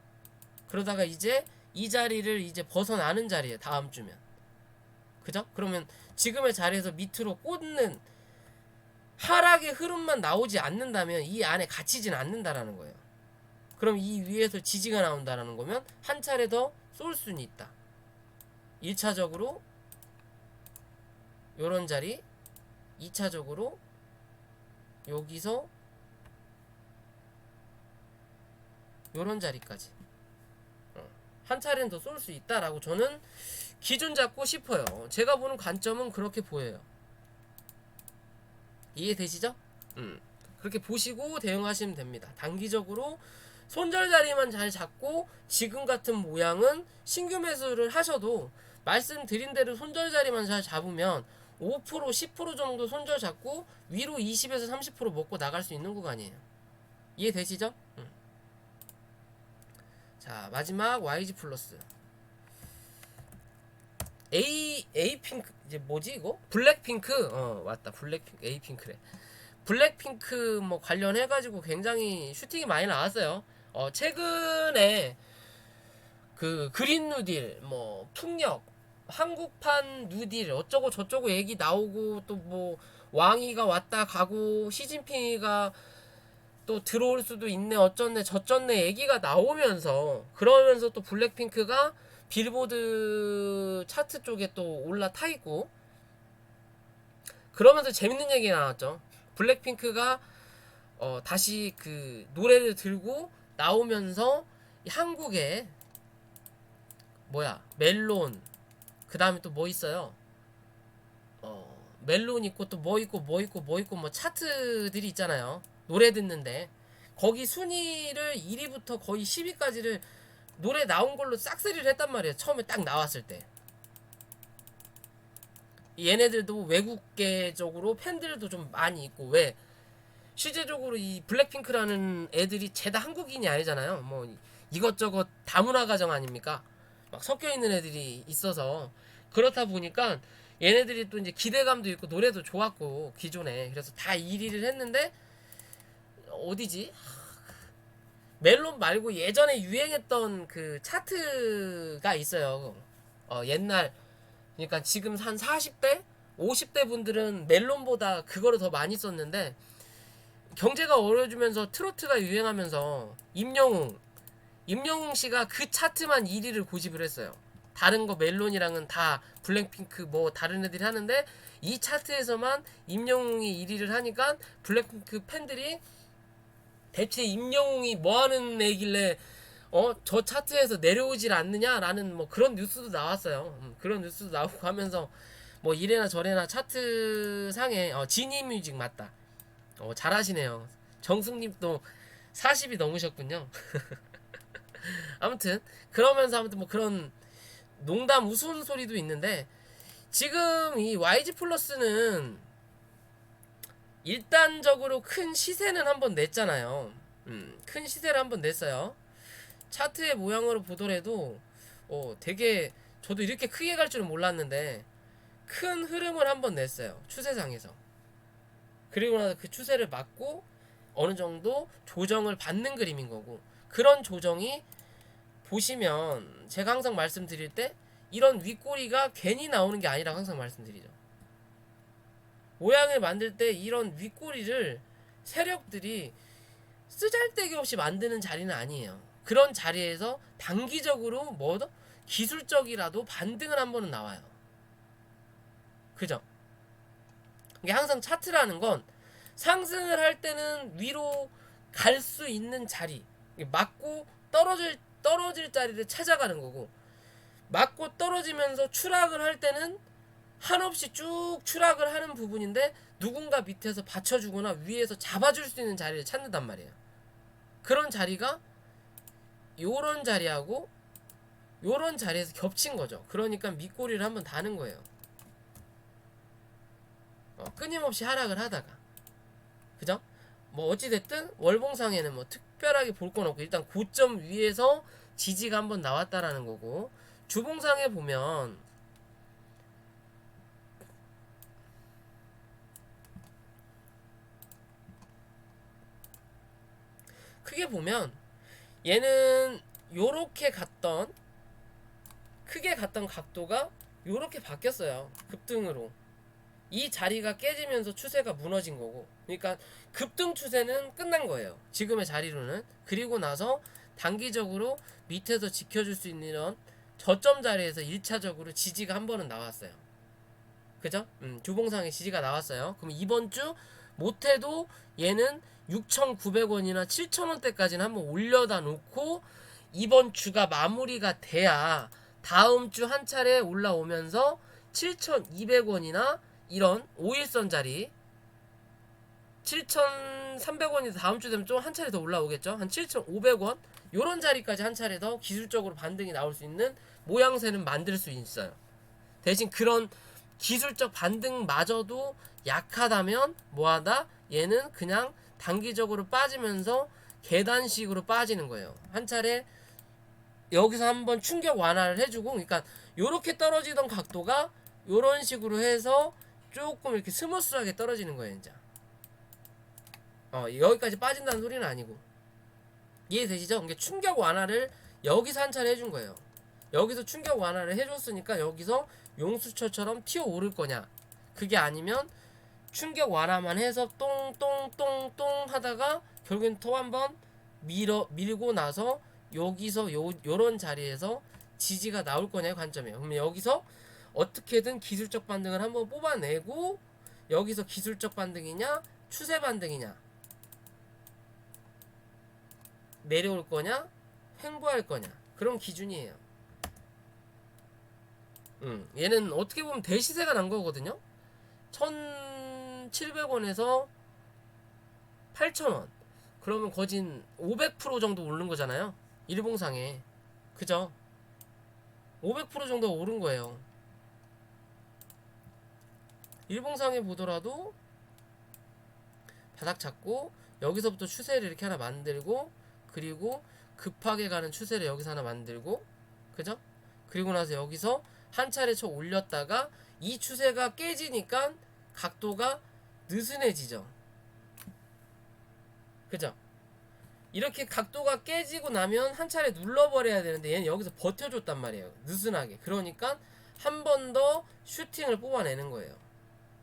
그러다가 이제 이 자리를 이제 벗어나는 자리에 다음 주면 그죠? 그러면 지금의 자리에서 밑으로 꽂는 하락의 흐름만 나오지 않는다면 이 안에 갇히진 않는다라는 거예요. 그럼 이 위에서 지지가 나온다라는 거면 한 차례 더 쏠 수는 있다. 1차적으로 요런 자리 2차적으로 여기서 요런 자리까지 한 차례는 더 쏠 수 있다라고 저는 기준 잡고 싶어요. 제가 보는 관점은 그렇게 보여요. 이해되시죠? 그렇게 보시고 대응하시면 됩니다. 단기적으로 손절 자리만 잘 잡고 지금 같은 모양은 신규 매수를 하셔도 말씀드린 대로 손절 자리만 잘 잡으면 5% 10% 정도 손절 잡고 위로 20에서 30% 먹고 나갈 수 있는 구간이에요. 이해되시죠? 자, 마지막 YG 플러스. 에이핑크 이제 뭐지 이거? 블랙핑크. 맞다. 블랙핑크 에이핑크래. 블랙핑크 뭐 관련해 가지고 굉장히 슈팅이 많이 나왔어요. 최근에 그 그린 누딜, 뭐 풍력, 한국판 누딜 어쩌고 저쩌고 얘기 나오고 또 뭐 왕이가 왔다 가고 시진핑이가 또 들어올 수도 있네 어쩌네 저쩌네 얘기가 나오면서 그러면서 또 블랙핑크가 빌보드 차트 쪽에 또 올라타 있고 그러면서 재밌는 얘기가 나왔죠. 블랙핑크가 다시 그 노래를 들고 나오면서 한국에 뭐야 멜론 그 다음에 또 뭐 있어요. 멜론 있고 또 뭐 있고 뭐 있고 뭐 있고 뭐 차트들이 있잖아요. 노래 듣는데 거기 순위를 1위부터 거의 10위까지를 노래 나온 걸로 싹쓸이를 했단 말이에요. 처음에 딱 나왔을 때. 얘네들도 외국계적으로 팬들도 좀 많이 있고 왜 실제적으로 이 블랙핑크라는 애들이 죄다 한국인이 아니잖아요. 뭐 이것저것 다문화 가정 아닙니까? 막 섞여 있는 애들이 있어서 그렇다 보니까 얘네들이 또 이제 기대감도 있고 노래도 좋았고 기존에 그래서 다 1위를 했는데 어디지? 멜론 말고 예전에 유행했던 그 차트가 있어요. 옛날 그러니까 지금 한 40대, 50대 분들은 멜론보다 그거를 더 많이 썼는데 경제가 어려워지면서 트로트가 유행하면서 임영웅 씨가 그 차트만 1위를 고집을 했어요. 다른 거 멜론이랑은 다 블랙핑크 뭐 다른 애들이 하는데 이 차트에서만 임영웅이 1위를 하니까 블랙핑크 팬들이 대체 임영웅이 뭐 하는 애길래 저 차트에서 내려오질 않느냐라는 뭐 그런 뉴스도 나왔어요. 그런 뉴스도 나오고 하면서 뭐 이래나 저래나 차트 상에 지니뮤직 맞다. 잘하시네요. 정숙님도 40이 넘으셨군요. 아무튼 그러면서 아무튼 뭐 그런 농담 우스운소리도 있는데 지금 이 YG 플러스는 일단적으로 큰 시세는 한번 냈잖아요. 큰 시세를 한번 냈어요. 차트의 모양으로 보더라도 되게 저도 이렇게 크게 갈 줄은 몰랐는데 큰 흐름을 한번 냈어요. 추세상에서. 그리고 나서 그 추세를 막고 어느 정도 조정을 받는 그림인 거고 그런 조정이 보시면 제가 항상 말씀드릴 때 이런 윗꼬리가 괜히 나오는 게 아니라 항상 말씀드리죠. 모양을 만들 때 이런 윗꼬리를 세력들이 쓰잘데기 없이 만드는 자리는 아니에요. 그런 자리에서 단기적으로 뭐더 기술적이라도 반등을 한 번은 나와요. 그죠? 이게 항상 차트라는 건 상승을 할 때는 위로 갈 수 있는 자리, 맞고 떨어질 자리를 찾아가는 거고, 맞고 떨어지면서 추락을 할 때는 한없이 쭉 추락을 하는 부분인데 누군가 밑에서 받쳐주거나 위에서 잡아줄 수 있는 자리를 찾는단 말이에요. 그런 자리가 요런 자리하고 요런 자리에서 겹친 거죠. 그러니까 밑꼬리를 한번 다는 거예요. 끊임없이 하락을 하다가, 그죠? 뭐 어찌됐든 월봉상에는 뭐 특별하게 볼 건 없고 일단 고점 위에서 지지가 한번 나왔다라는 거고, 주봉상에 보면 크게 보면 얘는 요렇게 갔던 크게 갔던 각도가 요렇게 바뀌었어요. 급등으로. 이 자리가 깨지면서 추세가 무너진 거고, 그러니까 급등 추세는 끝난 거예요. 지금의 자리로는. 그리고 나서 단기적으로 밑에서 지켜줄 수 있는 이런 저점 자리에서 1차적으로 지지가 한 번은 나왔어요. 그죠? 주봉상에 지지가 나왔어요. 그럼 이번 주 못해도 얘는 6,900원이나 7,000원대까지는 한번 올려다 놓고 이번 주가 마무리가 돼야 다음 주 한 차례 올라오면서 7,200원이나 이런 5일선 자리 7,300원이 다음 주 되면 좀 한 차례 더 올라오겠죠. 한 7,500원 요런 자리까지 한 차례 더 기술적으로 반등이 나올 수 있는 모양새는 만들 수 있어요. 대신 그런 기술적 반등마저도 약하다면 뭐하다? 얘는 그냥 단기적으로 빠지면서 계단식으로 빠지는 거예요. 한 차례 여기서 한번 충격 완화를 해주고, 그러니까 요렇게 떨어지던 각도가 요런 식으로 해서 조금 이렇게 스무스하게 떨어지는 거예요. 이제 여기까지 빠진다는 소리는 아니고, 이해되시죠? 그러니까 충격 완화를 여기서 한 차례 해준 거예요. 여기서 충격 완화를 해줬으니까 여기서 용수철처럼 튀어 오를 거냐, 그게 아니면 충격 완화만 해서 똥똥똥똥 하다가 결국엔 또 한번 밀고 나서 여기서 요런 자리에서 지지가 나올 거냐의 관점이에요. 그러면 여기서 어떻게든 기술적 반등을 한번 뽑아내고, 여기서 기술적 반등이냐 추세 반등이냐, 내려올 거냐 횡보할 거냐, 그런 기준이에요. 얘는 어떻게 보면 대시세가 난 거거든요. 1,700원에서 8,000원. 그러면 거진 500% 정도 오른 거잖아요. 일봉상에. 그죠? 500% 정도 오른 거예요. 일봉상에 보더라도 바닥 잡고 여기서부터 추세를 이렇게 하나 만들고, 그리고 급하게 가는 추세를 여기서 하나 만들고, 그죠? 그리고 나서 여기서 한 차례 쳐 올렸다가 이 추세가 깨지니까 각도가 느슨해지죠. 그죠? 이렇게 각도가 깨지고 나면 한 차례 눌러버려야 되는데 얘는 여기서 버텨줬단 말이에요. 느슨하게. 그러니까 한 번 더 슈팅을 뽑아내는 거예요.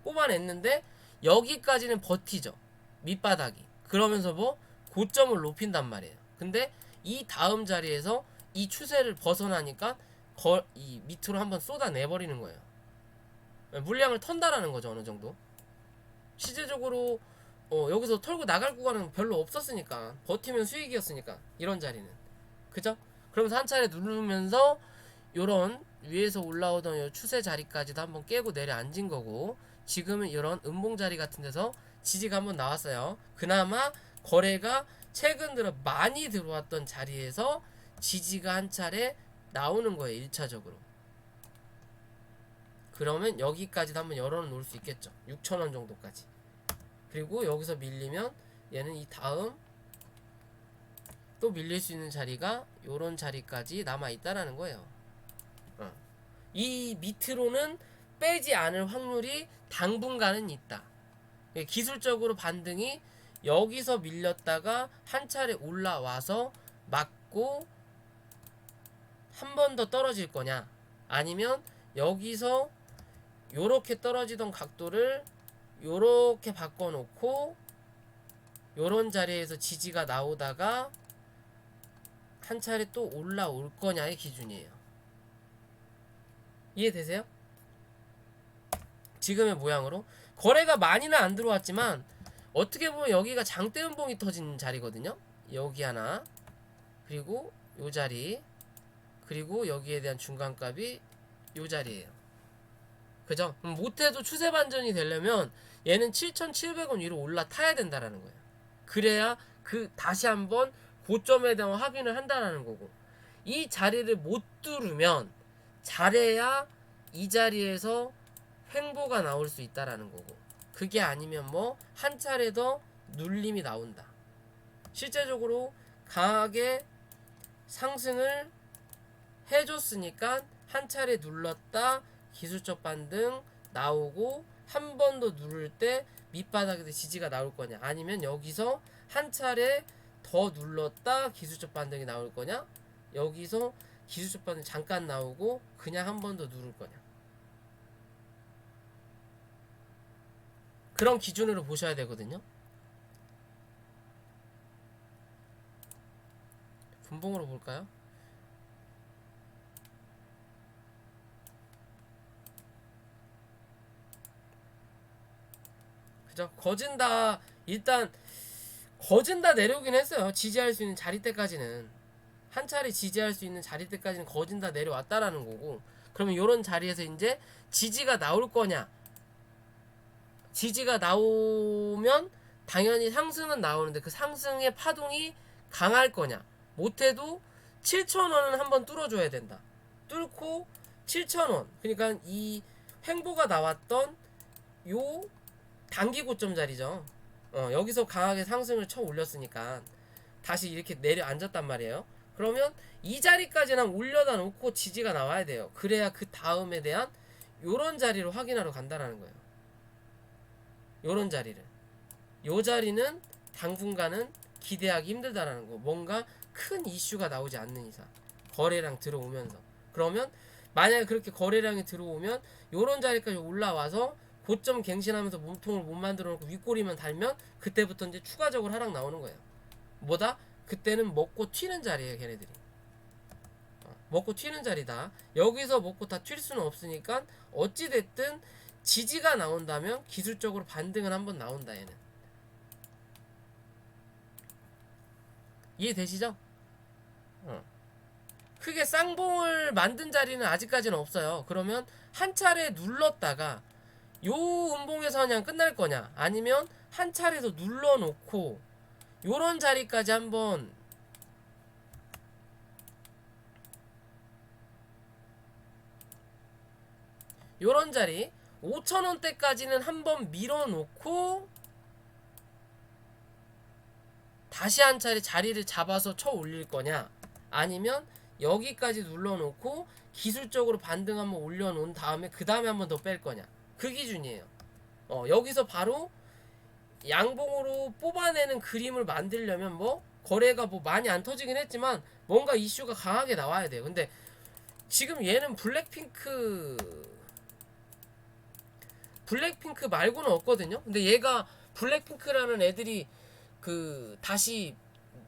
뽑아냈는데 여기까지는 버티죠. 밑바닥이. 그러면서 뭐 고점을 높인단 말이에요. 근데 이 다음 자리에서 이 추세를 벗어나니까 이 밑으로 한번 쏟아내버리는 거예요. 물량을 턴다라는 거죠. 어느 정도 시제적으로 여기서 털고 나갈 구간은 별로 없었으니까, 버티면 수익이었으니까 이런 자리는. 그죠? 그러면서 한 차례 누르면서 요런 위에서 올라오던 요 추세 자리까지도 한번 깨고 내려앉은 거고, 지금은 이런 음봉 자리 같은 데서 지지가 한번 나왔어요. 그나마 거래가 최근 들어 많이 들어왔던 자리에서 지지가 한 차례 나오는 거예요. 1차적으로. 그러면 여기까지도 한번 열어놓을 수 있겠죠. 6,000원 정도까지. 그리고 여기서 밀리면 얘는 이 다음 또 밀릴 수 있는 자리가 요런 자리까지 남아있다라는 거예요. 이 밑으로는 빼지 않을 확률이 당분간은 있다. 기술적으로 반등이 여기서 밀렸다가 한 차례 올라와서 맞고 한 번 더 떨어질 거냐, 아니면 여기서 요렇게 떨어지던 각도를 요렇게 바꿔놓고 요런 자리에서 지지가 나오다가 한 차례 또 올라올 거냐의 기준이에요. 이해되세요? 지금의 모양으로 거래가 많이는 안 들어왔지만 어떻게 보면 여기가 장대 음봉이 터진 자리거든요. 여기 하나, 그리고 요 자리, 그리고 여기에 대한 중간값이 요 자리예요. 그죠? 못해도 추세 반전이 되려면 얘는 7,700원 위로 올라타야 된다라는 거예요. 그래야 다시 한번 고점에 대한 확인을 한다라는 거고, 이 자리를 못 뚫으면 잘해야 이 자리에서 횡보가 나올 수 있다라는 거고, 그게 아니면 뭐 한 차례 더 눌림이 나온다. 실제적으로 강하게 상승을 해줬으니까 한 차례 눌렀다 기술적 반등 나오고, 한 번 더 누를 때 밑바닥에서 지지가 나올 거냐, 아니면 여기서 한 차례 더 눌렀다 기술적 반등이 나올 거냐, 여기서 기술적 반등 잠깐 나오고 그냥 한 번 더 누를 거냐, 그런 기준으로 보셔야 되거든요. 분봉으로 볼까요? 그죠? 거진다, 일단 거진다 내려오긴 했어요. 지지할 수 있는 자리 때까지는, 한 차례 지지할 수 있는 자리 때까지는 거진다 내려왔다라는 거고, 그러면 요런 자리에서 이제 지지가 나올 거냐, 지지가 나오면 당연히 상승은 나오는데 그 상승의 파동이 강할 거냐, 못해도 7,000원은 한번 뚫어줘야 된다. 뚫고 7,000원. 그러니까 이 횡보가 나왔던 요 단기 고점 자리죠. 여기서 강하게 상승을 쳐 올렸으니까 다시 이렇게 내려앉았단 말이에요. 그러면 이 자리까지는 올려다 놓고 지지가 나와야 돼요. 그래야 그 다음에 대한 요런 자리로 확인하러 간다라는 거예요. 요런 자리를. 요 자리는 당분간은 기대하기 힘들다라는 거. 뭔가 큰 이슈가 나오지 않는 이상. 거래량 들어오면서. 그러면 만약에 그렇게 거래량이 들어오면 요런 자리까지 올라와서 고점 갱신하면서 몸통을 못 만들어 놓고 윗꼬리만 달면 그때부터 이제 추가적으로 하락 나오는 거예요. 뭐다? 그때는 먹고 튀는 자리예요, 걔네들이. 먹고 튀는 자리다. 여기서 먹고 다 튈 수는 없으니까 어찌됐든 지지가 나온다면 기술적으로 반등은 한번 나온다, 얘는. 이해되시죠? 크게 쌍봉을 만든 자리는 아직까지는 없어요. 그러면 한 차례 눌렀다가 요 음봉에서 그냥 끝날 거냐, 아니면 한 차례 더 눌러놓고 요런 자리까지 한번 요런 자리 5,000원대까지는 한번 밀어놓고 다시 한 차례 자리를 잡아서 쳐 올릴 거냐, 아니면 여기까지 눌러놓고 기술적으로 반등 한번 올려놓은 다음에 그 다음에 한번 더 뺄 거냐, 그 기준이에요. 여기서 바로 양봉으로 뽑아내는 그림을 만들려면 뭐 거래가 뭐 많이 안 터지긴 했지만 뭔가 이슈가 강하게 나와야 돼요. 근데 지금 얘는 블랙핑크 말고는 없거든요. 근데 얘가 블랙핑크라는 애들이 그 다시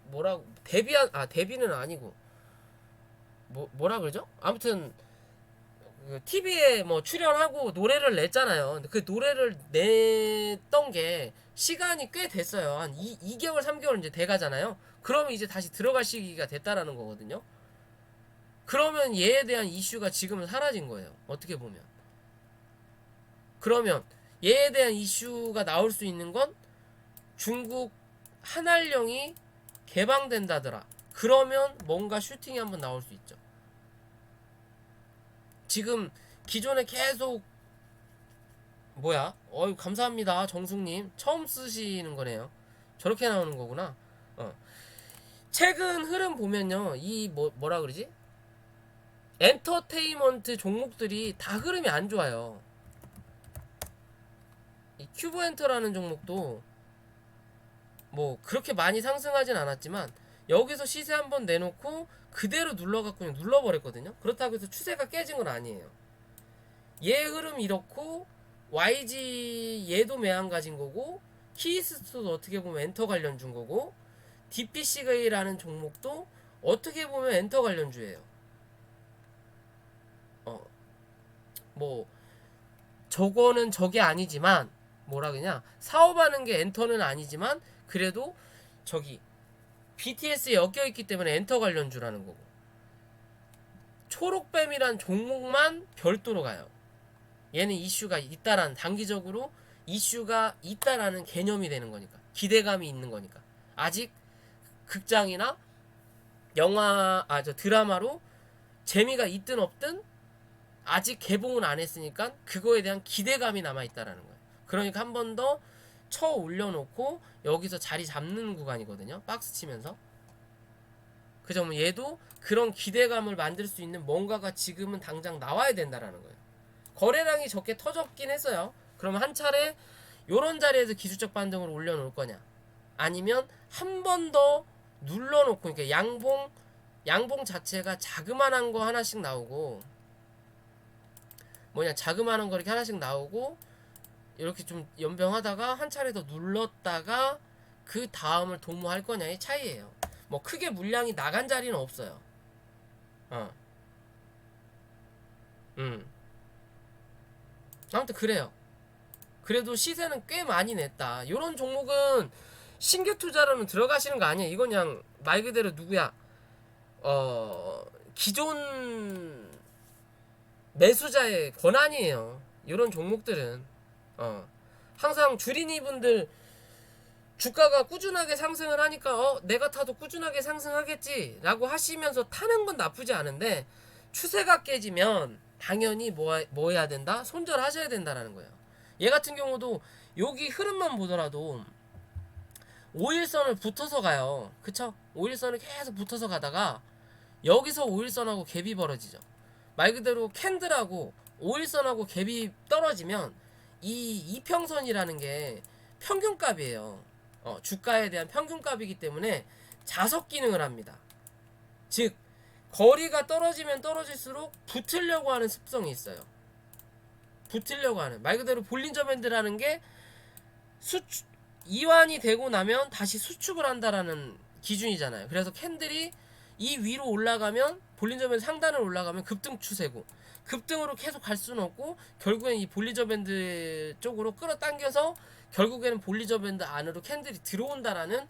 뭐라고 데뷔는 아니고 뭐라 그러죠? 아무튼 그 TV에 뭐 출연하고 노래를 냈잖아요. 근데 그 노래를 냈던 게 시간이 꽤 됐어요. 한 2개월, 3개월 이제 돼가잖아요. 그러면 이제 다시 들어갈 시기가 됐다라는 거거든요. 그러면 얘에 대한 이슈가 지금은 사라진 거예요. 어떻게 보면. 그러면 얘에 대한 이슈가 나올 수 있는 건 중국 한알령이 개방된다더라. 그러면 뭔가 슈팅이 한번 나올 수 있죠. 지금 기존에 계속 감사합니다 정숙님, 처음 쓰시는 거네요. 저렇게 나오는 거구나. 최근 흐름 보면요, 이 뭐라 그러지? 엔터테인먼트 종목들이 다 흐름이 안 좋아요. 이 큐브엔터라는 종목도 뭐 그렇게 많이 상승하진 않았지만 여기서 시세 한번 내놓고 그대로 눌러갖고 그냥 눌러버렸거든요. 그렇다고 해서 추세가 깨진 건 아니에요. 얘 흐름 이렇고 YG 얘도 매한가진 거고, 키스트도 어떻게 보면 엔터 관련주인 거고, DPC가라는 종목도 어떻게 보면 엔터 관련주예요. 뭐 저거는 저게 아니지만 뭐라 그러냐, 사업하는 게 엔터는 아니지만 그래도 저기 BTS에 엮여있기 때문에 엔터 관련주라는 거고, 초록뱀이란 종목만 별도로 가요. 얘는 이슈가 있다라는, 단기적으로 이슈가 있다라는 개념이 되는 거니까, 기대감이 있는 거니까. 아직 극장이나 드라마로 재미가 있든 없든 아직 개봉은 안 했으니까 그거에 대한 기대감이 남아있다라는 거예요. 그러니까 한 번 더 쳐 올려놓고 여기서 자리 잡는 구간이거든요. 박스 치면서. 그죠? 얘도 그런 기대감을 만들 수 있는 뭔가가 지금은 당장 나와야 된다라는 거예요. 거래량이 적게 터졌긴 했어요. 그러면 한 차례 요런 자리에서 기술적 반등을 올려놓을 거냐, 아니면 한 번 더 눌러놓고, 그러니까 양봉 자체가 자그만한 거 하나씩 나오고, 자그만한 거 이렇게 하나씩 나오고 이렇게 좀 연병하다가 한 차례 더 눌렀다가 그 다음을 도모할 거냐의 차이예요. 뭐 크게 물량이 나간 자리는 없어요. 아무튼 그래요. 그래도 시세는 꽤 많이 냈다. 요런 종목은 신규 투자로는 들어가시는 거 아니에요. 이건 그냥 말 그대로 누구야, 기존 매수자의 권한이에요. 요런 종목들은 항상 주린이 분들 주가가 꾸준하게 상승을 하니까 내가 타도 꾸준하게 상승하겠지 라고 하시면서 타는 건 나쁘지 않은데, 추세가 깨지면 당연히 뭐 해야 된다? 손절하셔야 된다라는 거예요. 얘 같은 경우도 여기 흐름만 보더라도 5일선을 붙어서 가요. 그쵸? 5일선을 계속 붙어서 가다가 여기서 5일선하고 갭이 벌어지죠. 말 그대로 캔들하고 5일선하고 갭이 떨어지면 이 이평선이라는 게 평균값이에요. 주가에 대한 평균값이기 때문에 자석 기능을 합니다. 즉 거리가 떨어지면 떨어질수록 붙으려고 하는 습성이 있어요. 붙으려고 하는, 말 그대로 볼린저 밴드라는 게 이완이 되고 나면 다시 수축을 한다라는 기준이잖아요. 그래서 캔들이 이 위로 올라가면, 볼린저 밴드 상단을 올라가면 급등 추세고, 급등으로 계속 갈 수는 없고 결국엔 이 볼린저 밴드 쪽으로 끌어당겨서 결국에는 볼린저 밴드 안으로 캔들이 들어온다라는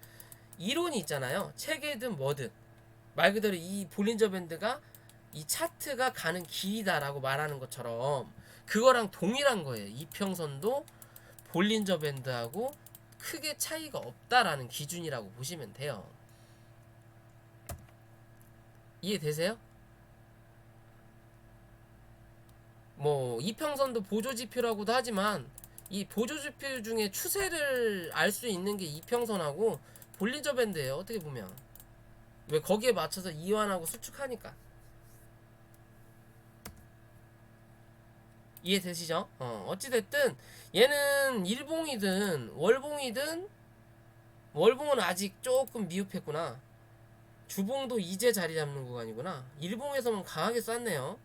이론이 있잖아요. 책이든 뭐든 말 그대로 이 볼린저 밴드가 이 차트가 가는 길이다라고 말하는 것처럼 그거랑 동일한 거예요. 이평선도 볼린저 밴드하고 크게 차이가 없다라는 기준이라고 보시면 돼요. 이해되세요? 뭐 이평선도 보조지표라고도 하지만 이 보조지표 중에 추세를 알 수 있는 게 이평선하고 볼린저 밴드예요. 어떻게 보면 왜 거기에 맞춰서 이완하고 수축하니까. 이해되시죠? 어찌됐든 얘는 일봉이든 월봉이든, 월봉은 아직 조금 미흡했구나. 주봉도 이제 자리 잡는 구간이구나. 일봉에서는 강하게 쐈네요.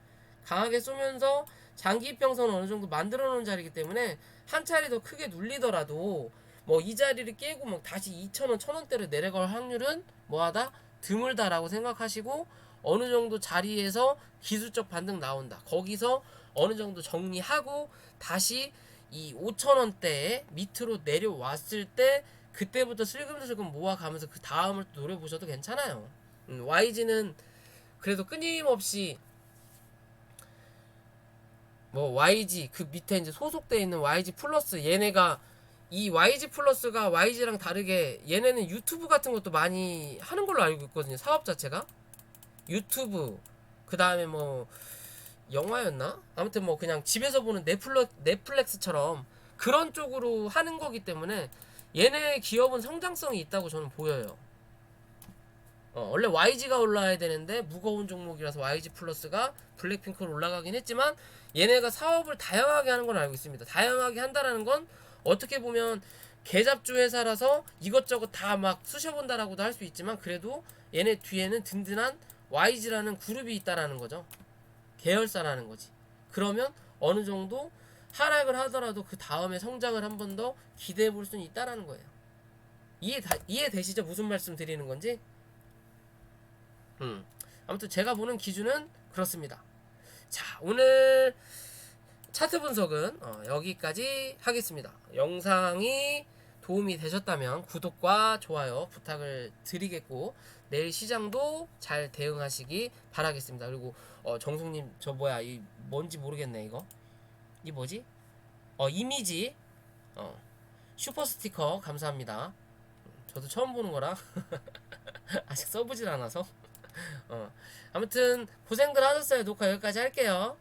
강하게 쏘면서 장기 이평선을 어느 정도 만들어 놓은 자리이기 때문에 한 차례 더 크게 눌리더라도 뭐 이 자리를 깨고 뭐 다시 2,000원, 1,000원대로 내려갈 확률은 뭐하다? 드물다라고 생각하시고 어느 정도 자리에서 기술적 반등 나온다. 거기서 어느 정도 정리하고 다시 이 5,000원대에 밑으로 내려왔을 때 그때부터 슬금슬금 모아가면서 그 다음을 또 노려보셔도 괜찮아요. YG는 그래도 끊임없이 뭐 YG 그 밑에 이제 소속돼 있는 YG 플러스, 얘네가 이 YG 플러스가 YG랑 다르게 얘네는 유튜브 같은 것도 많이 하는 걸로 알고 있거든요. 사업 자체가 유튜브, 그 다음에 뭐 영화였나? 아무튼 뭐 그냥 집에서 보는 넷플릭스처럼 그런 쪽으로 하는 거기 때문에 얘네 기업은 성장성이 있다고 저는 보여요. 원래 YG가 올라야 되는데 무거운 종목이라서 YG 플러스가 블랙핑크로 올라가긴 했지만 얘네가 사업을 다양하게 하는 걸 알고 있습니다. 다양하게 한다라는 건 어떻게 보면 개잡주 회사라서 이것저것 다 막 쑤셔본다라고도 할 수 있지만 그래도 얘네 뒤에는 든든한 YG라는 그룹이 있다라는 거죠. 계열사라는 거지. 그러면 어느 정도 하락을 하더라도 그 다음에 성장을 한 번 더 기대해 볼 수는 있다라는 거예요. 이해되시죠? 무슨 말씀 드리는 건지? 아무튼 제가 보는 기준은 그렇습니다. 자, 오늘 차트 분석은 여기까지 하겠습니다. 영상이 도움이 되셨다면 구독과 좋아요 부탁을 드리겠고 내일 시장도 잘 대응하시기 바라겠습니다. 그리고 정숙님 저 뭐야 이 뭔지 모르겠네 이거. 이 뭐지? 이미지 슈퍼 스티커 감사합니다. 저도 처음 보는 거라 아직 써보질 않아서 아무튼 고생들 하셨어요. 녹화 여기까지 할게요.